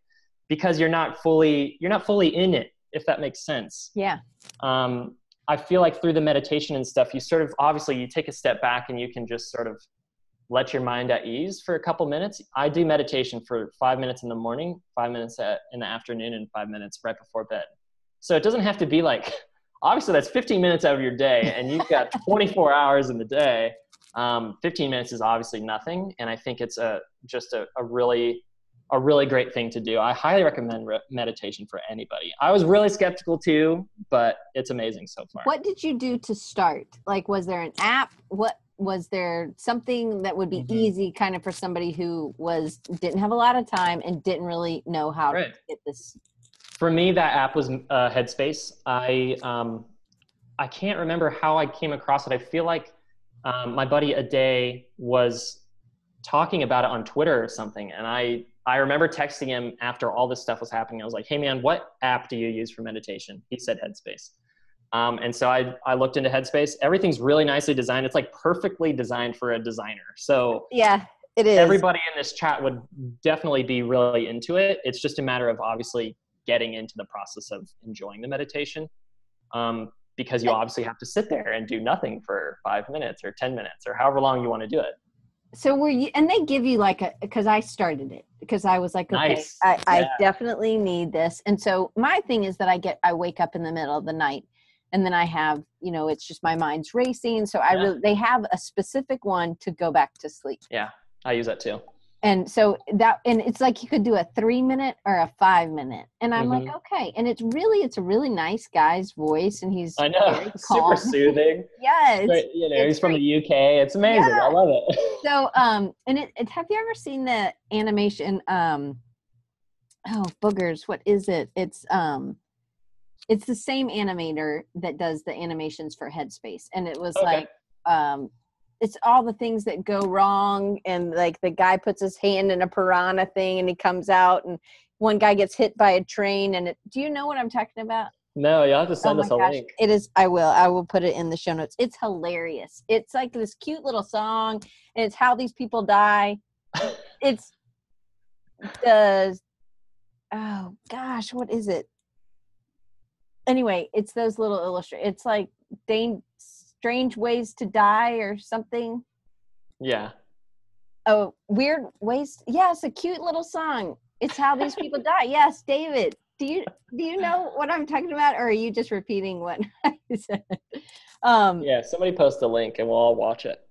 Because you're not fully in it, if that makes sense. Yeah. I feel like through the meditation and stuff, you sort of, obviously you take a step back and you can just sort of let your mind at ease for a couple minutes. I do meditation for 5 minutes in the morning, 5 minutes in the afternoon, and 5 minutes right before bed. So it doesn't have to be like obviously that's 15 minutes out of your day, and you've got 24 hours in the day. 15 minutes is obviously nothing. And I think it's just a really great thing to do. I highly recommend meditation for anybody. I was really skeptical too, but it's amazing so far. What did you do to start? Like, was there an app? What was there something that would be easy kind of for somebody who didn't have a lot of time and didn't really know how to get this? For me, that app was Headspace. I can't remember how I came across it. I feel like my buddy Ade was talking about it on Twitter or something. And I remember texting him after all this stuff was happening. I was like, hey man, what app do you use for meditation? He said Headspace. And so I looked into Headspace. Everything's really nicely designed. It's like perfectly designed for a designer. So yeah, it is. Everybody in this chat would definitely be really into it. It's just a matter of obviously getting into the process of enjoying the meditation. Because you obviously have to sit there and do nothing for 5 minutes or 10 minutes or however long you want to do it. So and they give you because I started it because I was like, okay, nice. I definitely need this. And so my thing is that I wake up in the middle of the night and then I have, it's just my mind's racing. So they have a specific one to go back to sleep. Yeah. I use that too. And so and it's like you could do a 3-minute or a 5-minute. And I'm like, okay. And it's a really nice guy's voice. And he's I know, super soothing. Yeah. He's from the UK. It's amazing. Yeah. I love it. So, and have you ever seen the animation? Oh, boogers. What is it? It's the same animator that does the animations for Headspace. And it was it's all the things that go wrong. And like the guy puts his hand in a piranha thing and he comes out and one guy gets hit by a train. And do you know what I'm talking about? No, you'll have to send us a link. It is. I will put it in the show notes. It's hilarious. It's like this cute little song and it's how these people die. It's oh gosh, what is it? Anyway, it's those little illustrators. It's like Strange Ways to Die or something. Yeah. Oh, Weird Ways. Yes, a cute little song. It's how these people die. Yes, David. Do you know what I'm talking about, or are you just repeating what I said? Yeah, somebody post a link and we'll all watch it.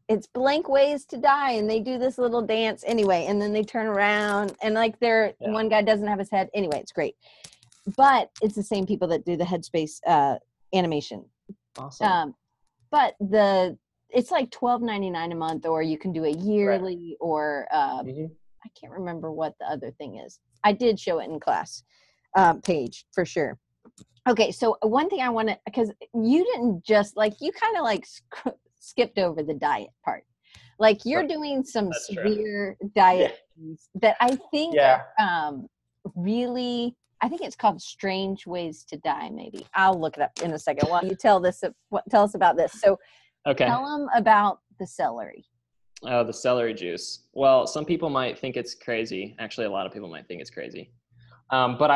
It's Blank Ways to Die, and they do this little dance anyway, and then they turn around and like one guy doesn't have his head. Anyway, it's great. But it's the same people that do the Headspace animation. Awesome. But it's like $12.99 a month, or you can do a yearly, or I can't remember what the other thing is. I did show it in class page for sure. Okay, so one thing I want to, because you didn't just you kind of skipped over the diet part. Like you're doing some severe diet that I think are really. I think it's called Strange Ways to Die, maybe. I'll look it up in a second while you tell us about this. So tell them about the celery. Oh, the celery juice. Well, some people might think it's crazy. Actually, a lot of people might think it's crazy. But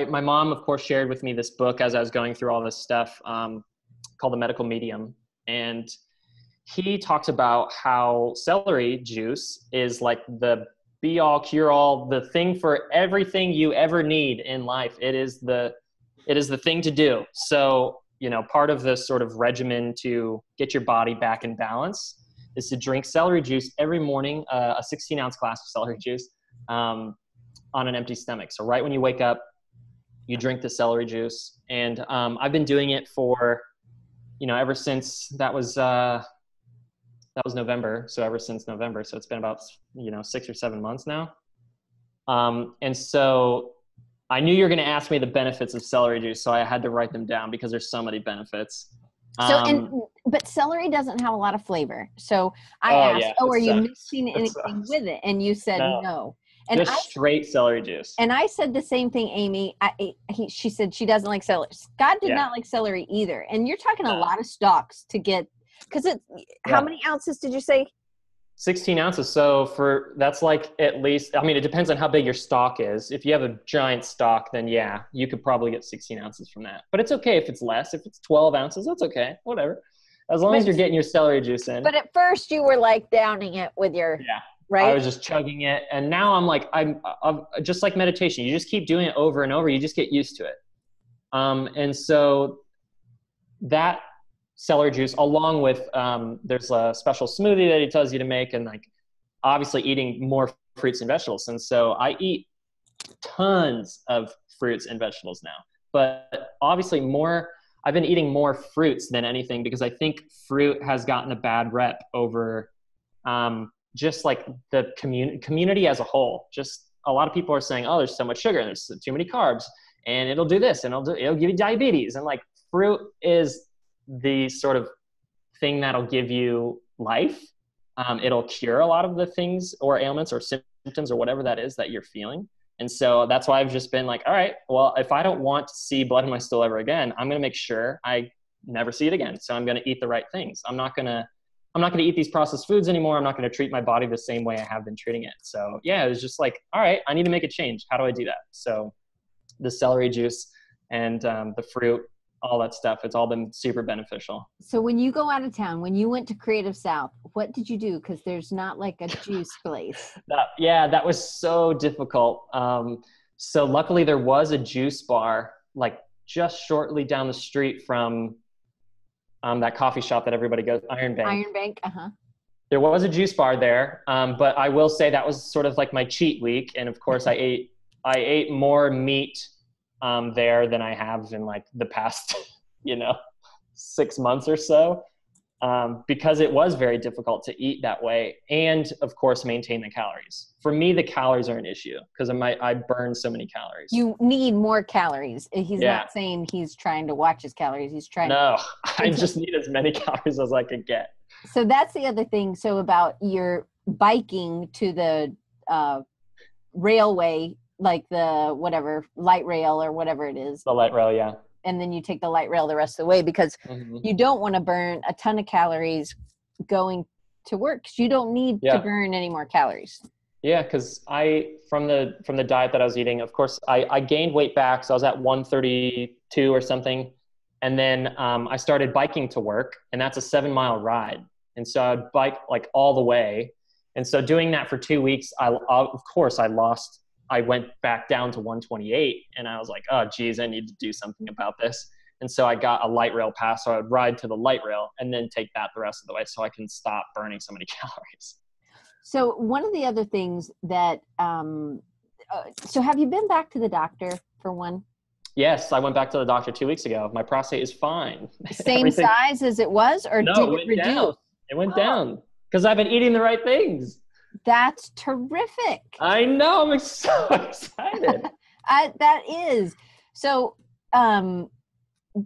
my mom, of course, shared with me this book as I was going through all this stuff called The Medical Medium. And he talks about how celery juice is like the be all, cure all, the thing for everything you ever need in life. It is the thing to do. So, part of the sort of regimen to get your body back in balance is to drink celery juice every morning, a 16-ounce glass of celery juice on an empty stomach. So right when you wake up, you drink the celery juice. And I've been doing it for, ever since that was November. So ever since November. So it's been about, 6 or 7 months now. And so I knew you were going to ask me the benefits of celery juice. So I had to write them down because there's so many benefits. But celery doesn't have a lot of flavor. So I asked, are you mixing anything with it? And you said no. And just straight celery juice. And I said the same thing, Amy. She said she doesn't like celery. Scott did not like celery either. And you're talking a lot of stalks to get, because how many ounces did you say? 16 ounces. So that's like at least, it depends on how big your stalk is. If you have a giant stalk, then you could probably get 16 ounces from that. But it's okay if it's less. If it's 12 ounces, that's okay. Whatever. As long as you're getting your celery juice in. But at first you were downing it with your, right? I was just chugging it. And now I'm just like meditation. You just keep doing it over and over. You just get used to it. And so that celery juice, along with, there's a special smoothie that he tells you to make, and like obviously eating more fruits and vegetables. And so I eat tons of fruits and vegetables now, but obviously I've been eating more fruits than anything, because I think fruit has gotten a bad rep over, just like the community as a whole. Just a lot of people are saying, oh, there's so much sugar and there's too many carbs and it'll do this and it'll give you diabetes. And like, fruit is the sort of thing that'll give you life. It'll cure a lot of the things or ailments or symptoms or whatever that is that you're feeling. And so that's why I've just been like, all right, well, if I don't want to see blood in my stool ever again, I'm going to make sure I never see it again. So I'm going to eat the right things. I'm not going to eat these processed foods anymore. I'm not going to treat my body the same way I have been treating it. So yeah, it was just like, all right, I need to make a change. How do I do that? So the celery juice and the fruit, all that stuff, it's all been super beneficial. So when you go out of town, when you went to Creative South, what did you do? Because there's not like a juice place. That was so difficult. So luckily there was a juice bar like just shortly down the street from that coffee shop that everybody goes, Iron Bank. Iron Bank, uh-huh. There was a juice bar there, but I will say that was sort of like my cheat week. And of course I ate more meat there than I have in like the past, 6 months or so, because it was very difficult to eat that way. And of course, maintain the calories. For me, the calories are an issue because I burn so many calories. You need more calories. He's not saying he's trying to watch his calories. He's trying I just need as many calories as I could get. So that's the other thing. So about your biking to the railway, like the whatever, light rail or whatever it is. The light rail, yeah. And then you take the light rail the rest of the way because you don't want to burn a ton of calories going to work. You don't need to burn any more calories. Yeah, because from the diet that I was eating, of course, I gained weight back. So I was at 132 or something. And then I started biking to work, and that's a 7-mile ride. And so I'd bike like all the way. And so doing that for 2 weeks, I went back down to 128, and I was like, oh geez, I need to do something about this. And so I got a light rail pass. So I would ride to the light rail and then take that the rest of the way so I can stop burning so many calories. So one of the other things that, so have you been back to the doctor for one? Yes, I went back to the doctor 2 weeks ago. My prostate is fine. Same size as it was, or no, did it reduce? Down. It went down because I've been eating the right things. That's terrific. I know. I'm so excited. That is. So,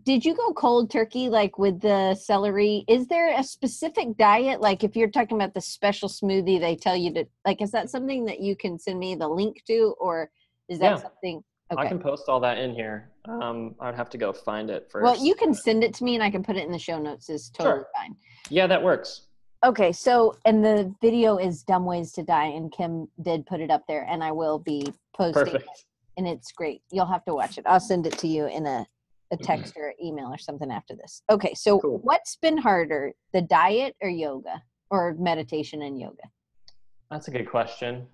did you go cold turkey, like with the celery? Is there a specific diet? Like if you're talking about the special smoothie, they tell you to, like, is that something that you can send me the link to, or is that something? Okay. I can post all that in here. I'd have to go find it first. Well, you can send it to me and I can put it in the show notes. It's totally fine. Yeah, that works. Okay. So, and the video is Dumb Ways to Die, and Kim did put it up there, and I will be posting it, and it's great. You'll have to watch it. I'll send it to you in a text or email or something after this. Okay. So what's been harder, the diet or yoga, or meditation and yoga? That's a good question.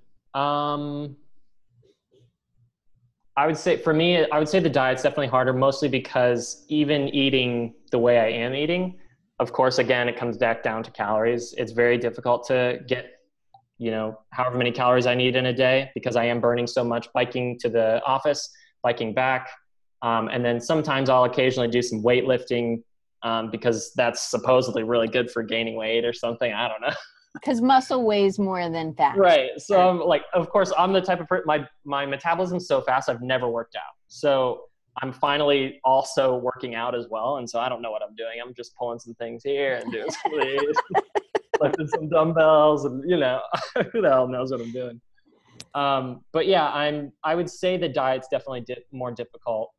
I would say for me, the diet's definitely harder, mostly because even eating the way I am eating, of course, again, it comes back down to calories. It's very difficult to get, however many calories I need in a day because I am burning so much biking to the office, biking back. And then sometimes I'll occasionally do some weightlifting because that's supposedly really good for gaining weight or something. I don't know. Because muscle weighs more than fat. Right. So I'm like, of course, I'm the type of person, my metabolism's so fast, I've never worked out. So I'm finally also working out as well. And so I don't know what I'm doing. I'm just pulling some things here and doing some of these, lifting some dumbbells and, who the hell knows what I'm doing. But yeah, I would say the diet's definitely more difficult.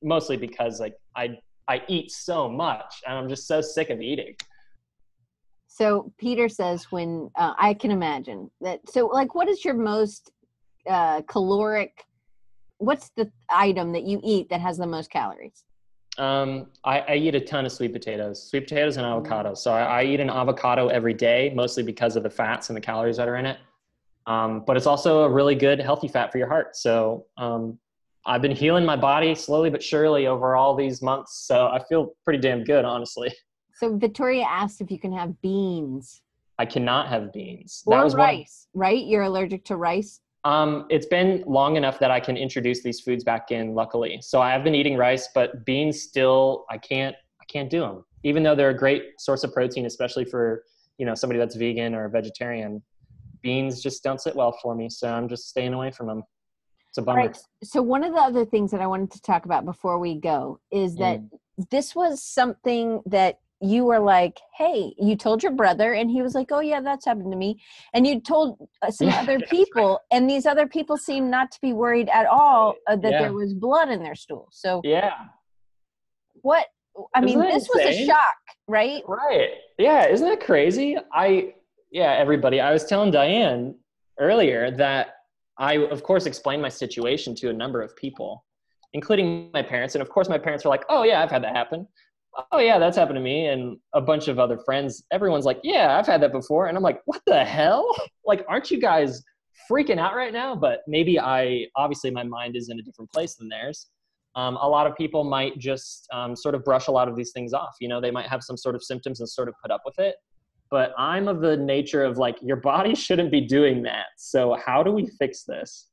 Mostly because like I eat so much and I'm just so sick of eating. So Peter says when, I can imagine that. So like, what is your most caloric, what's the item that you eat that has the most calories? I eat a ton of sweet potatoes and avocados. So I eat an avocado every day, mostly because of the fats and the calories that are in it. But it's also a really good healthy fat for your heart. So I've been healing my body slowly but surely over all these months. So I feel pretty damn good, honestly. So Victoria asked if you can have beans I cannot have beans. That or was one. rice, right? You're allergic to rice? It's been long enough that I can introduce these foods back in, luckily. So I have been eating rice, but beans still, I can't do them. Even though they're a great source of protein, especially for, somebody that's vegan or vegetarian, beans just don't sit well for me. So I'm just staying away from them. It's a All bummer. right. So one of the other things that I wanted to talk about before we go is that this was something that you were like, hey, you told your brother and he was like, oh yeah, that's happened to me. And you told some other people and these other people seemed not to be worried at all that there was blood in their stool. So what, this was a shock, right? Right. Yeah. Isn't that crazy? Everybody, I was telling Diane earlier that I, of course, explained my situation to a number of people, including my parents. And of course, my parents were like, oh, yeah, I've had that happen. Oh, yeah, that's happened to me. And a bunch of other friends. Everyone's like, yeah, I've had that before. And I'm like, what the hell? Like, aren't you guys freaking out right now? But maybe obviously my mind is in a different place than theirs. A lot of people might just sort of brush a lot of these things off. They might have some sort of symptoms and sort of put up with it. But I'm of the nature of like, your body shouldn't be doing that. So how do we fix this?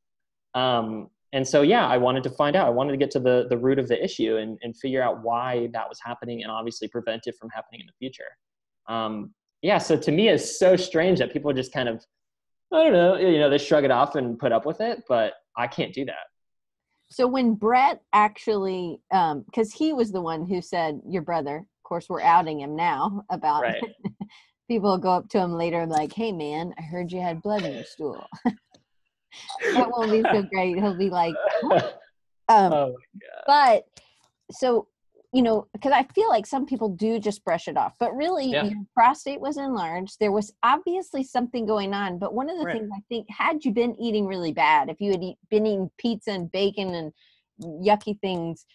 And so, I wanted to find out. I wanted to get to the root of the issue and figure out why that was happening and obviously prevent it from happening in the future. So to me, it's so strange that people just kind of, I don't know, they shrug it off and put up with it, but I can't do that. So when Brett actually, because he was the one who said, your brother, of course, we're outing him now about people go up to him later like, hey, man, I heard you had blood in your stool. That won't be so great. He'll be like, what? Oh, my God. But so, because I feel like some people do just brush it off. But really, your prostate was enlarged. There was obviously something going on. But one of the things I think, had you been eating really bad, if you had been eating pizza and bacon and yucky things,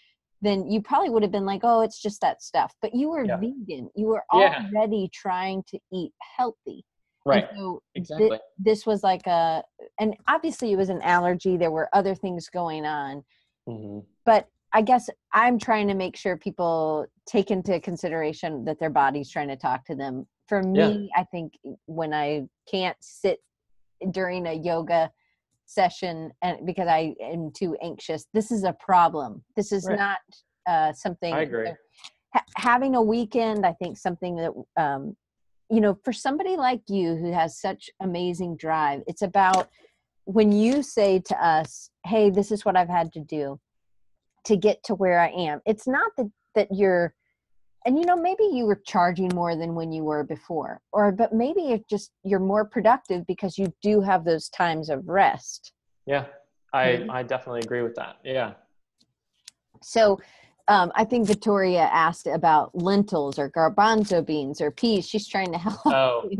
then you probably would have been like, oh, it's just that stuff. But you were vegan. You were already trying to eat healthy. Right. And so exactly. This was like and obviously it was an allergy. There were other things going on. Mm-hmm. But I guess I'm trying to make sure people take into consideration that their body's trying to talk to them. For me, I think when I can't sit during a yoga session and because I am too anxious, this is a problem. This is not something. I agree. Having a weekend, I think something that, for somebody like you who has such amazing drive, it's about when you say to us, hey, this is what I've had to do to get to where I am. It's not that you're, and maybe you were charging more than when you were before, but maybe you're more productive because you do have those times of rest. Yeah, I definitely agree with that. Yeah. So I think Victoria asked about lentils or garbanzo beans or peas. She's trying to help.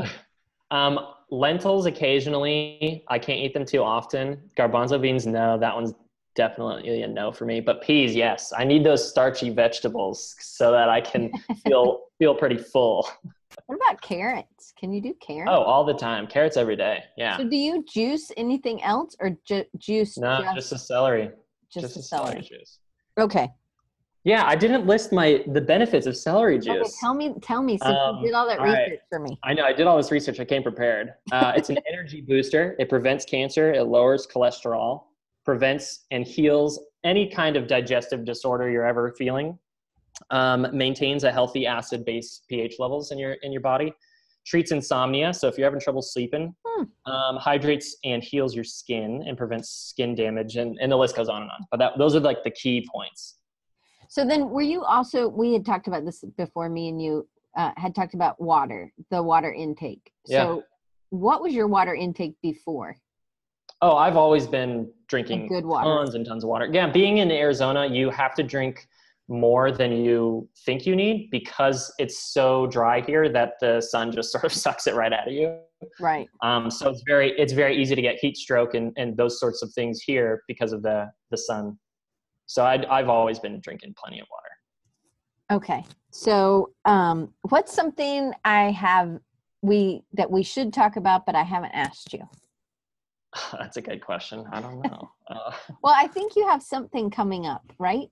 Lentils occasionally. I can't eat them too often. Garbanzo beans, no. That one's definitely a no for me. But peas, yes. I need those starchy vegetables so that I can feel pretty full. What about carrots? Can you do carrots? Oh, all the time. Carrots every day. Yeah. So do you juice anything else or juice? No, just the celery. Just the celery juice. Okay. Yeah, I didn't list the benefits of celery juice. Okay, tell me. Since you did all that research for me. I know, I did all this research. I came prepared. It's an energy booster. It prevents cancer. It lowers cholesterol, prevents and heals any kind of digestive disorder you're ever feeling. Maintains a healthy acid-base pH levels in your body. Treats insomnia. So if you're having trouble sleeping, hydrates and heals your skin and prevents skin damage, and the list goes on and on. But those are like the key points. So then were you also, we had talked about this before, me and you had talked about the water intake. So what was your water intake before? Oh, I've always been drinking good water. Tons and tons of water. Yeah, being in Arizona, you have to drink more than you think you need because it's so dry here that the sun just sort of sucks it right out of you. Right. So it's very easy to get heat stroke and those sorts of things here because of the sun. So I've always been drinking plenty of water. Okay. So what's something that we should talk about, but I haven't asked you? That's a good question. I don't know. Well, I think you have something coming up, right?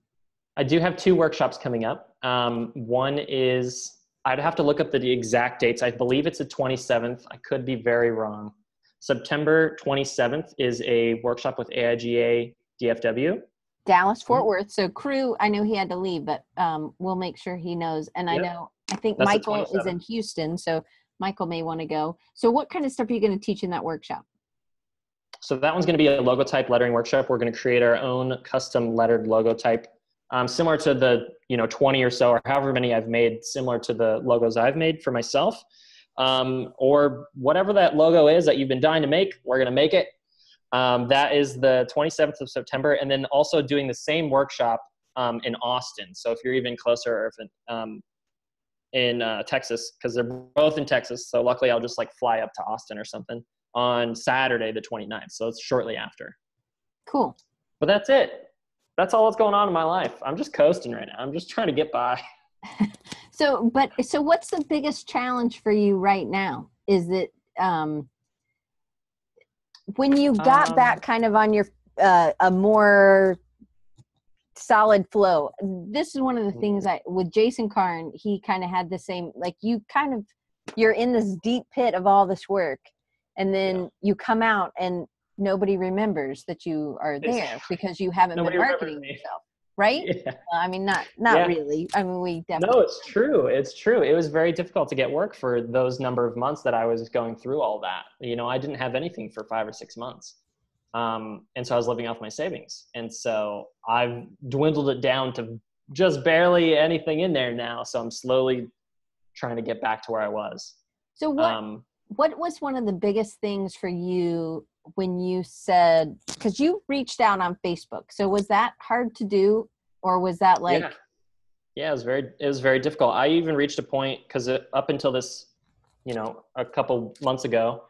I do have 2 workshops coming up. One is, I'd have to look up the exact dates. I believe it's the 27th. I could be very wrong. September 27th is a workshop with AIGA DFW. Dallas, Fort Worth. So Crew, I know he had to leave, but we'll make sure he knows. And Yep. I think That's the Michael is in 27th. Houston, so Michael may want to go. So what kind of stuff are you going to teach in that workshop? So that one's going to be a logo type lettering workshop. We're going to create our own custom lettered logo type, similar to the 20 or so, or however many I've made, similar to the logos I've made for myself, or whatever that logo is that you've been dying to make. We're going to make it. That is the 27th of September, and then also doing the same workshop in Austin. So if you're even closer, or if in Texas, because they're both in Texas. So luckily, I'll just like fly up to Austin or something on Saturday, the 29th. So it's shortly after. Cool. But that's it. That's all that's going on in my life. I'm just coasting right now. I'm just trying to get by. So what's the biggest challenge for you right now? Is it when you got back kind of on your a more solid flow? This is one of the things with Jason Karn, he kind of had the same, like you're in this deep pit of all this work, and then you come out and nobody remembers that you are there because you haven't been marketing yourself, right? Yeah. Well, I mean, not really. I mean, we definitely. No, it's true. It's true. It was very difficult to get work for those number of months that I was going through all that. I didn't have anything for 5 or 6 months. And so I was living off my savings. And so I've dwindled it down to just barely anything in there now. So I'm slowly trying to get back to where I was. So what was one of the biggest things for you when you said, because you reached out on Facebook, so was that hard to do, or was that like? Yeah, it was very difficult. I even reached a point, because up until this, a couple months ago,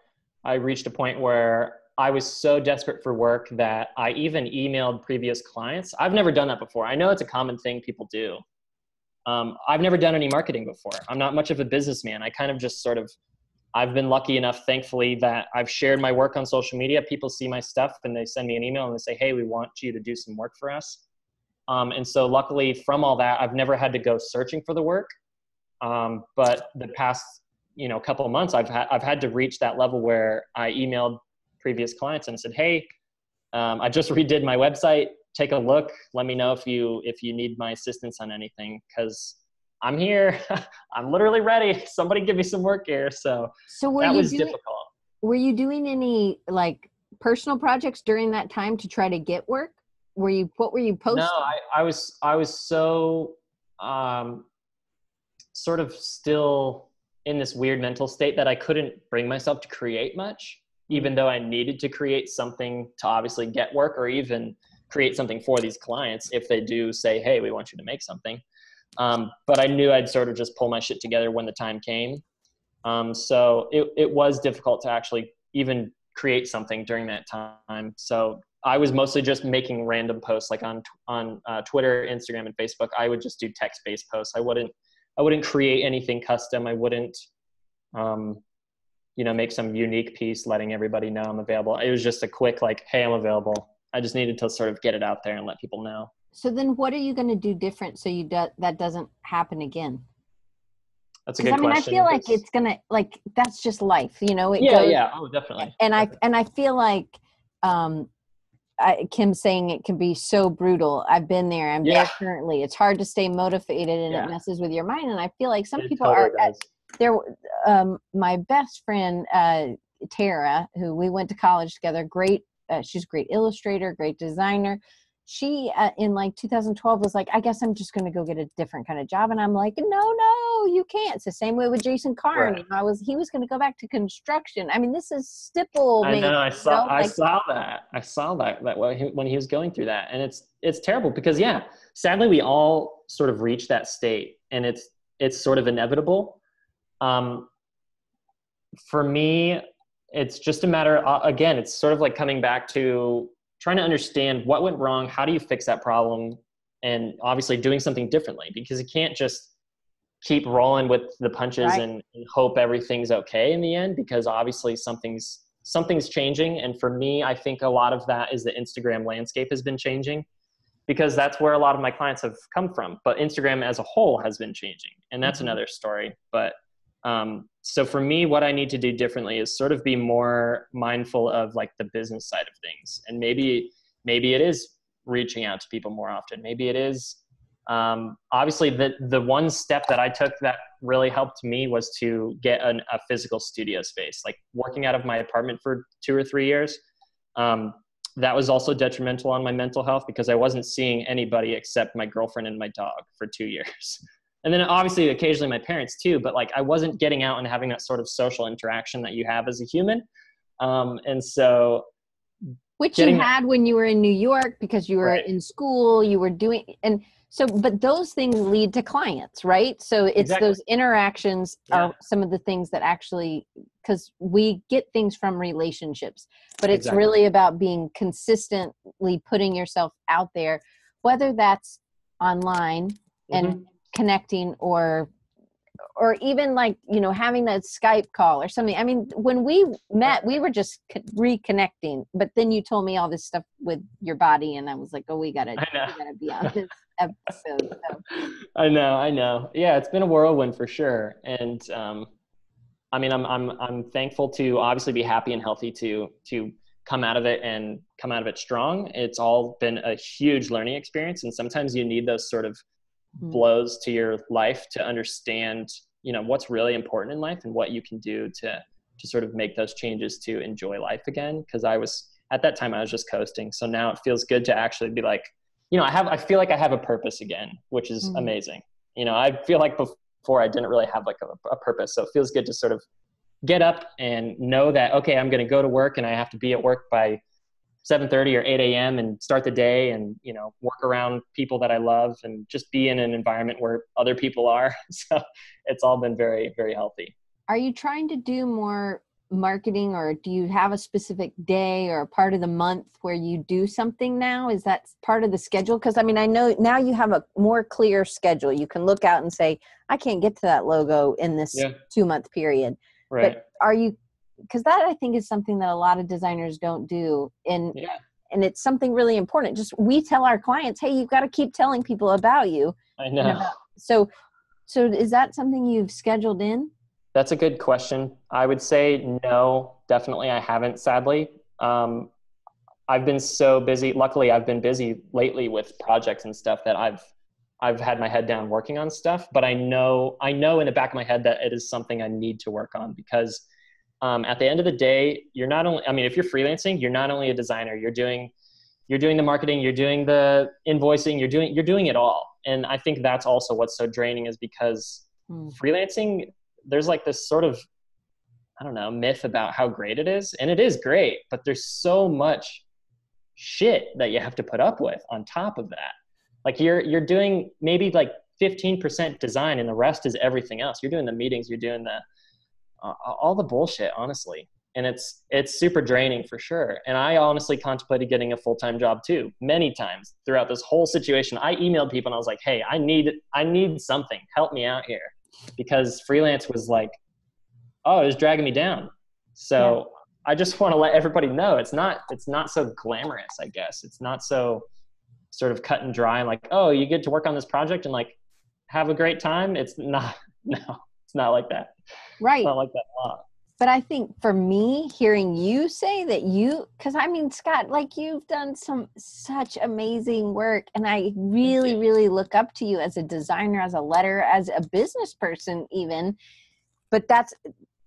I reached a point where I was so desperate for work that I even emailed previous clients. I've never done that before. I know it's a common thing people do. I've never done any marketing before. I'm not much of a businessman. I kind of just I've been lucky enough, thankfully, that I've shared my work on social media. People see my stuff and they send me an email and they say, hey, we want you to do some work for us. And so luckily from all that, I've never had to go searching for the work. But the past, couple of months, I've had to reach that level where I emailed previous clients and said, hey, I just redid my website. Take a look. Let me know if you need my assistance on anything, because I'm here. I'm literally ready. Somebody give me some work here. So that was difficult. Were you doing any like personal projects during that time to try to get work? What were you posting? No, I was so sort of still in this weird mental state that I couldn't bring myself to create much, even though I needed to create something to obviously get work, or even create something for these clients if they do say, hey, we want you to make something. But I knew I'd sort of just pull my shit together when the time came. So it was difficult to actually even create something during that time. So I was mostly just making random posts, like on Twitter, Instagram, and Facebook. I would just do text-based posts. I wouldn't create anything custom. I wouldn't, make some unique piece letting everybody know I'm available. It was just a quick, like, hey, I'm available. I just needed to sort of get it out there and let people know. So then what are you going to do different so that doesn't happen again? That's a good question. I feel like it's going to, like, that's just life, Yeah. Oh, definitely. And I feel like, Kim saying it can be so brutal. I've been there. I'm there currently. It's hard to stay motivated, and it messes with your mind. And I feel like some people totally are there. My best friend, Tara, who we went to college together, great. She's a great illustrator, great designer. She, in like 2012 was like, I guess I'm just going to go get a different kind of job. And I'm like, no, you can't. It's the same way with Jason Karn. Right. He was going to go back to construction. I mean, this is stipple. I know. I saw that when he was going through that. And it's terrible because sadly we all sort of reach that state, and it's sort of inevitable. For me, it's just a matter, again, it's sort of like coming back to trying to understand what went wrong, how do you fix that problem, and obviously doing something differently, because you can't just keep rolling with the punches and hope everything's okay in the end, because obviously something's something's changing. And for me, I think a lot of that is the Instagram landscape has been changing, because that's where a lot of my clients have come from. But Instagram as a whole has been changing, and that's another story. But so for me, what I need to do differently is sort of be more mindful of like the business side of things. And maybe it is reaching out to people more often. Maybe it is, obviously the one step that I took that really helped me was to get a physical studio space. Like working out of my apartment for 2 or 3 years, that was also detrimental on my mental health, because I wasn't seeing anybody except my girlfriend and my dog for 2 years. And then obviously occasionally my parents too, but like I wasn't getting out and having that sort of social interaction that you have as a human. And so which you had when you were in New York, because you were in school, you were doing, and so, but those things lead to clients, right? So it's those interactions are some of the things that actually, because we get things from relationships, but it's really about being consistently putting yourself out there, whether that's online and connecting, or even like, you know, having a Skype call or something. I mean, when we met, we were just reconnecting, but then you told me all this stuff with your body, and I was like, oh, we gotta be on this episode. So. I know. Yeah, it's been a whirlwind for sure. And I mean, I'm thankful to obviously be happy and healthy to come out of it and come out of it strong. It's all been a huge learning experience, and sometimes you need those sort of blows to your life to understand, you know, what's really important in life and what you can do to sort of make those changes to enjoy life again. Because at that time I was just coasting. So now it feels good to actually be like, you know, I feel like I have a purpose again, which is amazing. You know, I feel like before I didn't really have like a purpose. So it feels good to sort of get up and know that, okay, I'm going to go to work and I have to be at work by 7:30 or 8 a.m. and start the day, and, you know, work around people that I love and just be in an environment where other people are. So it's all been very, very healthy. Are you trying to do more marketing, or do you have a specific day or a part of the month where you do something now? Is that part of the schedule? Because I mean, I know now you have a more clear schedule. You can look out and say, I can't get to that logo in this 2-month period. Right. But are you, because that I think is something that a lot of designers don't do. And it's something really important. Just, we tell our clients, hey, you've got to keep telling people about you. I know. So is that something you've scheduled in? That's a good question. I would say no, definitely I haven't, sadly. I've been so busy. Luckily, I've been busy lately with projects and stuff that I've had my head down working on stuff, but I know in the back of my head that it is something I need to work on, because at the end of the day, you're not only, I mean, if you're freelancing, you're not only a designer, you're doing the marketing, you're doing the invoicing, you're doing it all. And I think that's also what's so draining, is because freelancing, there's like this sort of, I don't know, myth about how great it is. And it is great, but there's so much shit that you have to put up with on top of that. Like you're doing maybe like 15% design and the rest is everything else. You're doing the meetings, you're doing all the bullshit, honestly. And it's super draining for sure. And I honestly contemplated getting a full-time job too, many times throughout this whole situation. I emailed people and I was like, hey, I need something, help me out here. Because freelance was like, oh, it was dragging me down. So I just want to let everybody know it's not so glamorous, I guess. It's not so sort of cut and dry and like, oh, you get to work on this project and like have a great time. It's not, no, it's not like that. Right. It's not like that a lot. But I think for me, hearing you say that because I mean, Scott, like you've done such amazing work, and I really, really look up to you as a designer, as a letterer, as a business person even. But that's,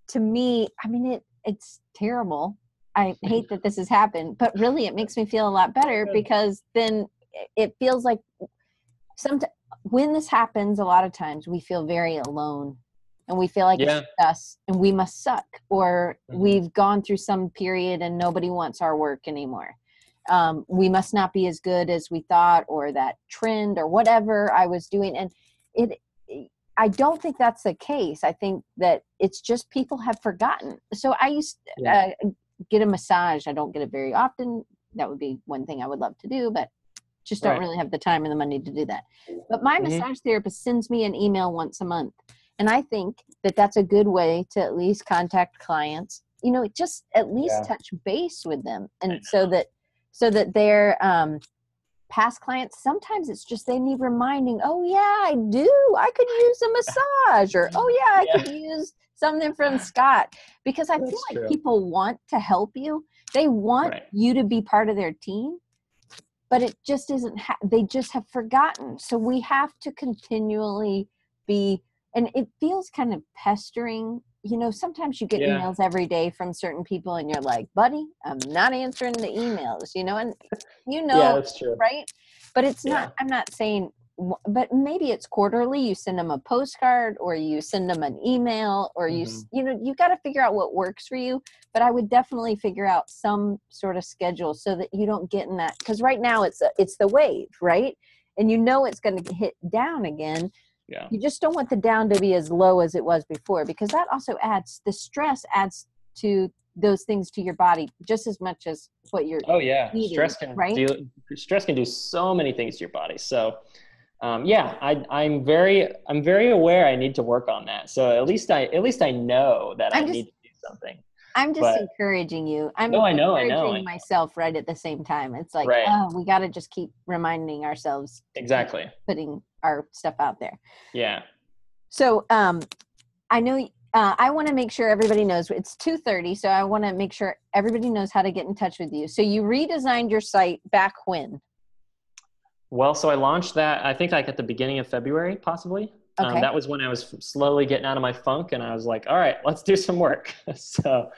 to me, I mean, it's terrible. I hate that this has happened, but really it makes me feel a lot better, because then it feels like when this happens, a lot of times we feel very alone. And we feel like it's us and we must suck, or we've gone through some period and nobody wants our work anymore. We must not be as good as we thought, or that trend or whatever I was doing. And I don't think that's the case. I think that it's just people have forgotten. So I used to get a massage. I don't get it very often. That would be one thing I would love to do, but just don't really have the time and the money to do that. But my massage therapist sends me an email once a month. And I think that that's a good way to at least contact clients just at least Yeah. touch base with them. And so that their past clients, sometimes it's just they need reminding, oh yeah, I could use a massage, or oh yeah, I could use something from Scott, because I feel like people want to help you. They want you to be part of their team, but it just isn't, they just have forgotten. So we have to continually be, and it feels kind of pestering. Sometimes you get emails every day from certain people and you're like, buddy, I'm not answering the emails, and yeah, that's true. right? But it's not, I'm not saying, but maybe it's quarterly. You send them a postcard, or you send them an email, or you got to figure out what works for you. But I would definitely figure out some sort of schedule so that you don't get in that, because right now it's the wave, right? And it's going to hit down again. Yeah. You just don't want the down to be as low as it was before, because that also the stress adds to those things to your body just as much as what you're eating, stress can do so many things to your body. So I'm very aware I need to work on that. So at least I know that I need to do something. I'm just encouraging you. I know. Encouraging myself right at the same time. It's like, we got to just keep reminding ourselves. Exactly. Putting our stuff out there. Yeah. So I know I want to make sure everybody knows it's 2:30. So I want to make sure everybody knows how to get in touch with you. So you redesigned your site back when? Well, so I launched that, I think at the beginning of February, possibly. Okay. That was when I was slowly getting out of my funk, and I was like, all right, let's do some work. So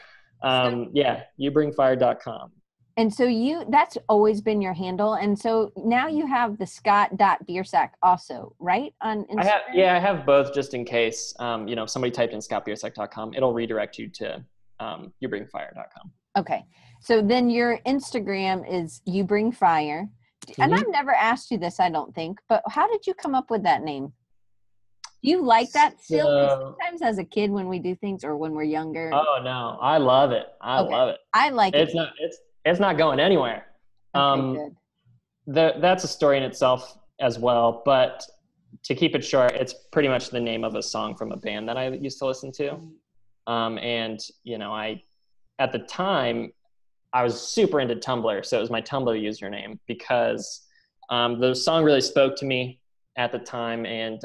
youbringfire.com. And so that's always been your handle. And so now you have the Scott.Biersack also, right? On Instagram? I have both, just in case, if somebody typed in scottbiersack.com, it'll redirect you to youbringfire.com. Okay. So then your Instagram is youbringfire. Mm-hmm. And I've never asked you this, I don't think, but how did you come up with that name? Do you like that still? Sometimes as a kid when we do things, or when we're younger. Oh no, I love it. I love it. I like it. It's not going anywhere. Okay, good. That's a story in itself as well, but to keep it short, it's pretty much the name of a song from a band that I used to listen to. And at the time I was super into Tumblr. So it was my Tumblr username, because the song really spoke to me at the time, and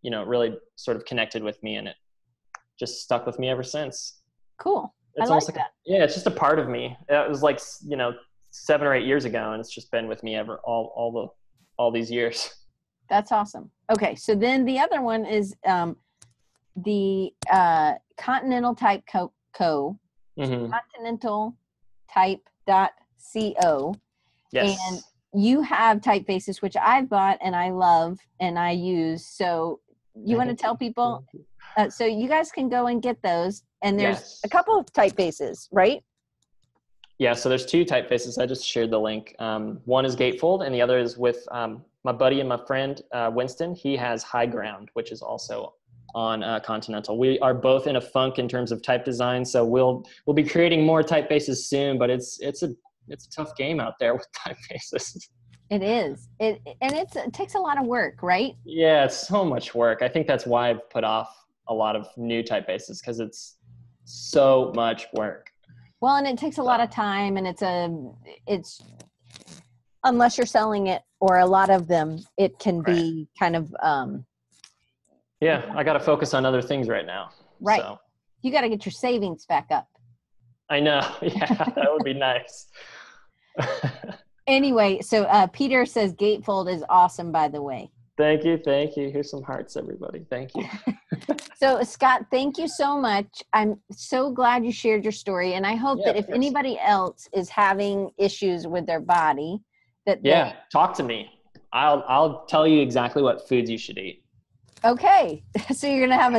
it really sort of connected with me, and it just stuck with me ever since. Cool. It's almost like it's just a part of me. It was like 7 or 8 years ago, and it's just been with me all these years. That's awesome. Okay, so then the other one is the Continental Type Co. Mm-hmm. Continental Type.co. Yes. And you have typefaces, which I've bought and I love and I use. So you want to tell people? So you guys can go and get those. And there's a couple of typefaces, right? Yeah, so there's 2 typefaces. I just shared the link. One is Gatefold, and the other is with my buddy and my friend, Winston. He has High Ground, which is also on Continental. We are both in a funk in terms of type design, so we'll be creating more typefaces soon, but it's a tough game out there with typefaces. It is. It takes a lot of work, right? Yeah, it's so much work. I think that's why I've put off a lot of new typefaces, because it's so much work. Well, and it takes a lot of time, and it's unless you're selling it, or a lot of them, it can be kind of I got to focus on other things right now. Right. So. You got to get your savings back up. I know. Yeah, that would be nice. Anyway, so Peter says Gatefold is awesome, by the way. Thank you. Here's some hearts, everybody. Thank you. So, Scott, thank you so much. I'm so glad you shared your story. And I hope that if anybody else is having issues with their body, talk to me. I'll tell you exactly what foods you should eat. Okay. So you're going to have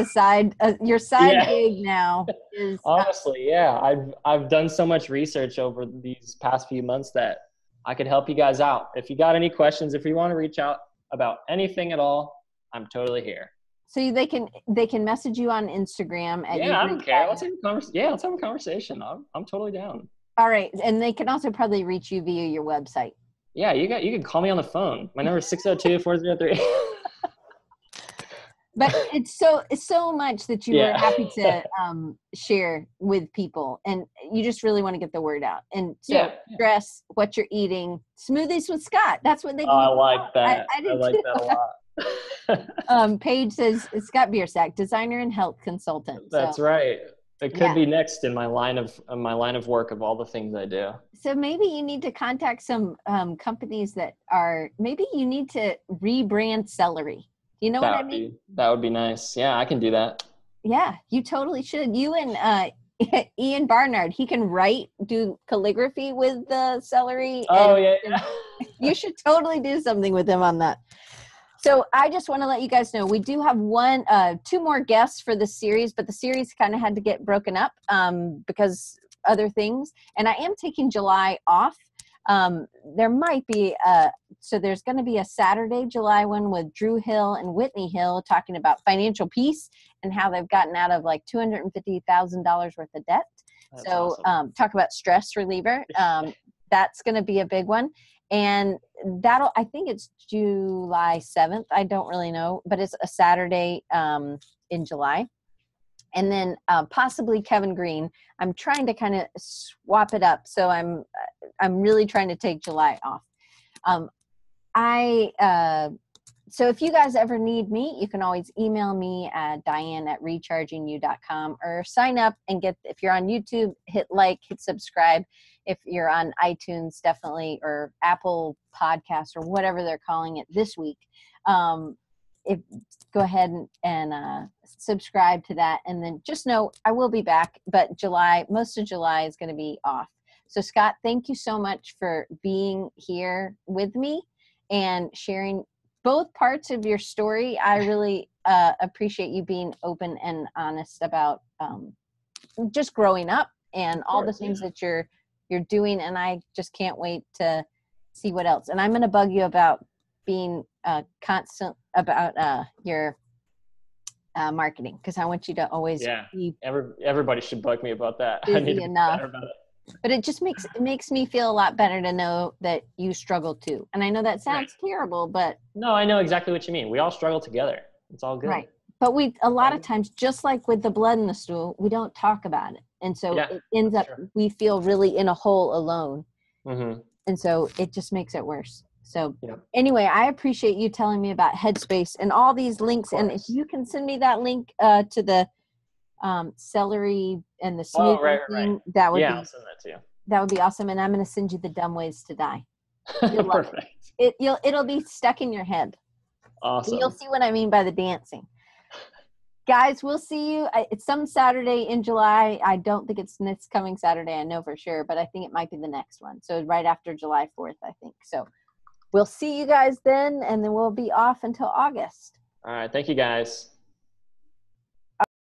your side gig now. Is, honestly, I've done so much research over these past few months that I could help you guys out. If you got any questions, if you want to reach out about anything at all, I'm totally here. So they can message you on Instagram. I don't care. Let's have a conversation. I'm totally down. All right. And they can also probably reach you via your website. Yeah, you can call me on the phone. My number is 602-403. But it's so much that you were happy to share with people, and you just really want to get the word out. And so stress, what you're eating, smoothies with Scott. That's what they do. I like that. I like too. that a lot. Paige says Scott Biersack, designer and health consultant. That's right. It could be next in my line of work of all the things I do. So maybe you need to contact some companies that maybe you need to rebrand celery. You know what I mean? That would be nice. Yeah, I can do that. Yeah, you totally should. You and Ian Barnard, he can do calligraphy with the celery. Oh, yeah. You should totally do something with him on that. So I just want to let you guys know, we do have two more guests for this series, but the series kind of had to get broken up because other things. And I am taking July off. There might be, so there's going to be a Saturday, July one with Drew Hill and Whitney Hill talking about financial peace and how they've gotten out of like $250,000 worth of debt. That's so awesome. Talk about stress reliever. That's going to be a big one. And I think it's July 7th. I don't really know, but it's a Saturday in July. And then possibly Kevin Green. I'm trying to kind of swap it up. So I'm really trying to take July off. So if you guys ever need me, you can always email me at diane@rechargingyou.com or sign up and if you're on YouTube, hit like, hit subscribe. If you're on iTunes, definitely, or Apple Podcasts or whatever they're calling it this week, go ahead and subscribe to that. And then just know I will be back, but most of July is going to be off. So Scott, thank you so much for being here with me and sharing both parts of your story. I really appreciate you being open and honest about just growing up and all the things that you're doing. And I just can't wait to see what else. And I'm going to bug you about being constant about your marketing, because I want you to always be everybody should bug me about that. Busy I need to enough. be better about it. But it just makes me feel a lot better to know that you struggle too. And I know that sounds terrible, but no, I know exactly what you mean. We all struggle together. It's all good. Right. But a lot of times, just like with the blood in the stool, we don't talk about it. And so it ends up, we feel really in a hole alone. Mm-hmm. And so it just makes it worse. So anyway, I appreciate you telling me about Headspace and all these links. And if you can send me that link to the celery and the smoothie thing, that would be, I'll send that to you. That would be awesome. And I'm going to send you the dumb ways to die. You'll love it. It'll be stuck in your head. Awesome. You'll see what I mean by the dancing. Guys, we'll see you. It's some Saturday in July. I don't think it's this coming Saturday. I know for sure, but I think it might be the next one. So right after July 4th, I think. So we'll see you guys then, and then we'll be off until August. All right. Thank you, guys.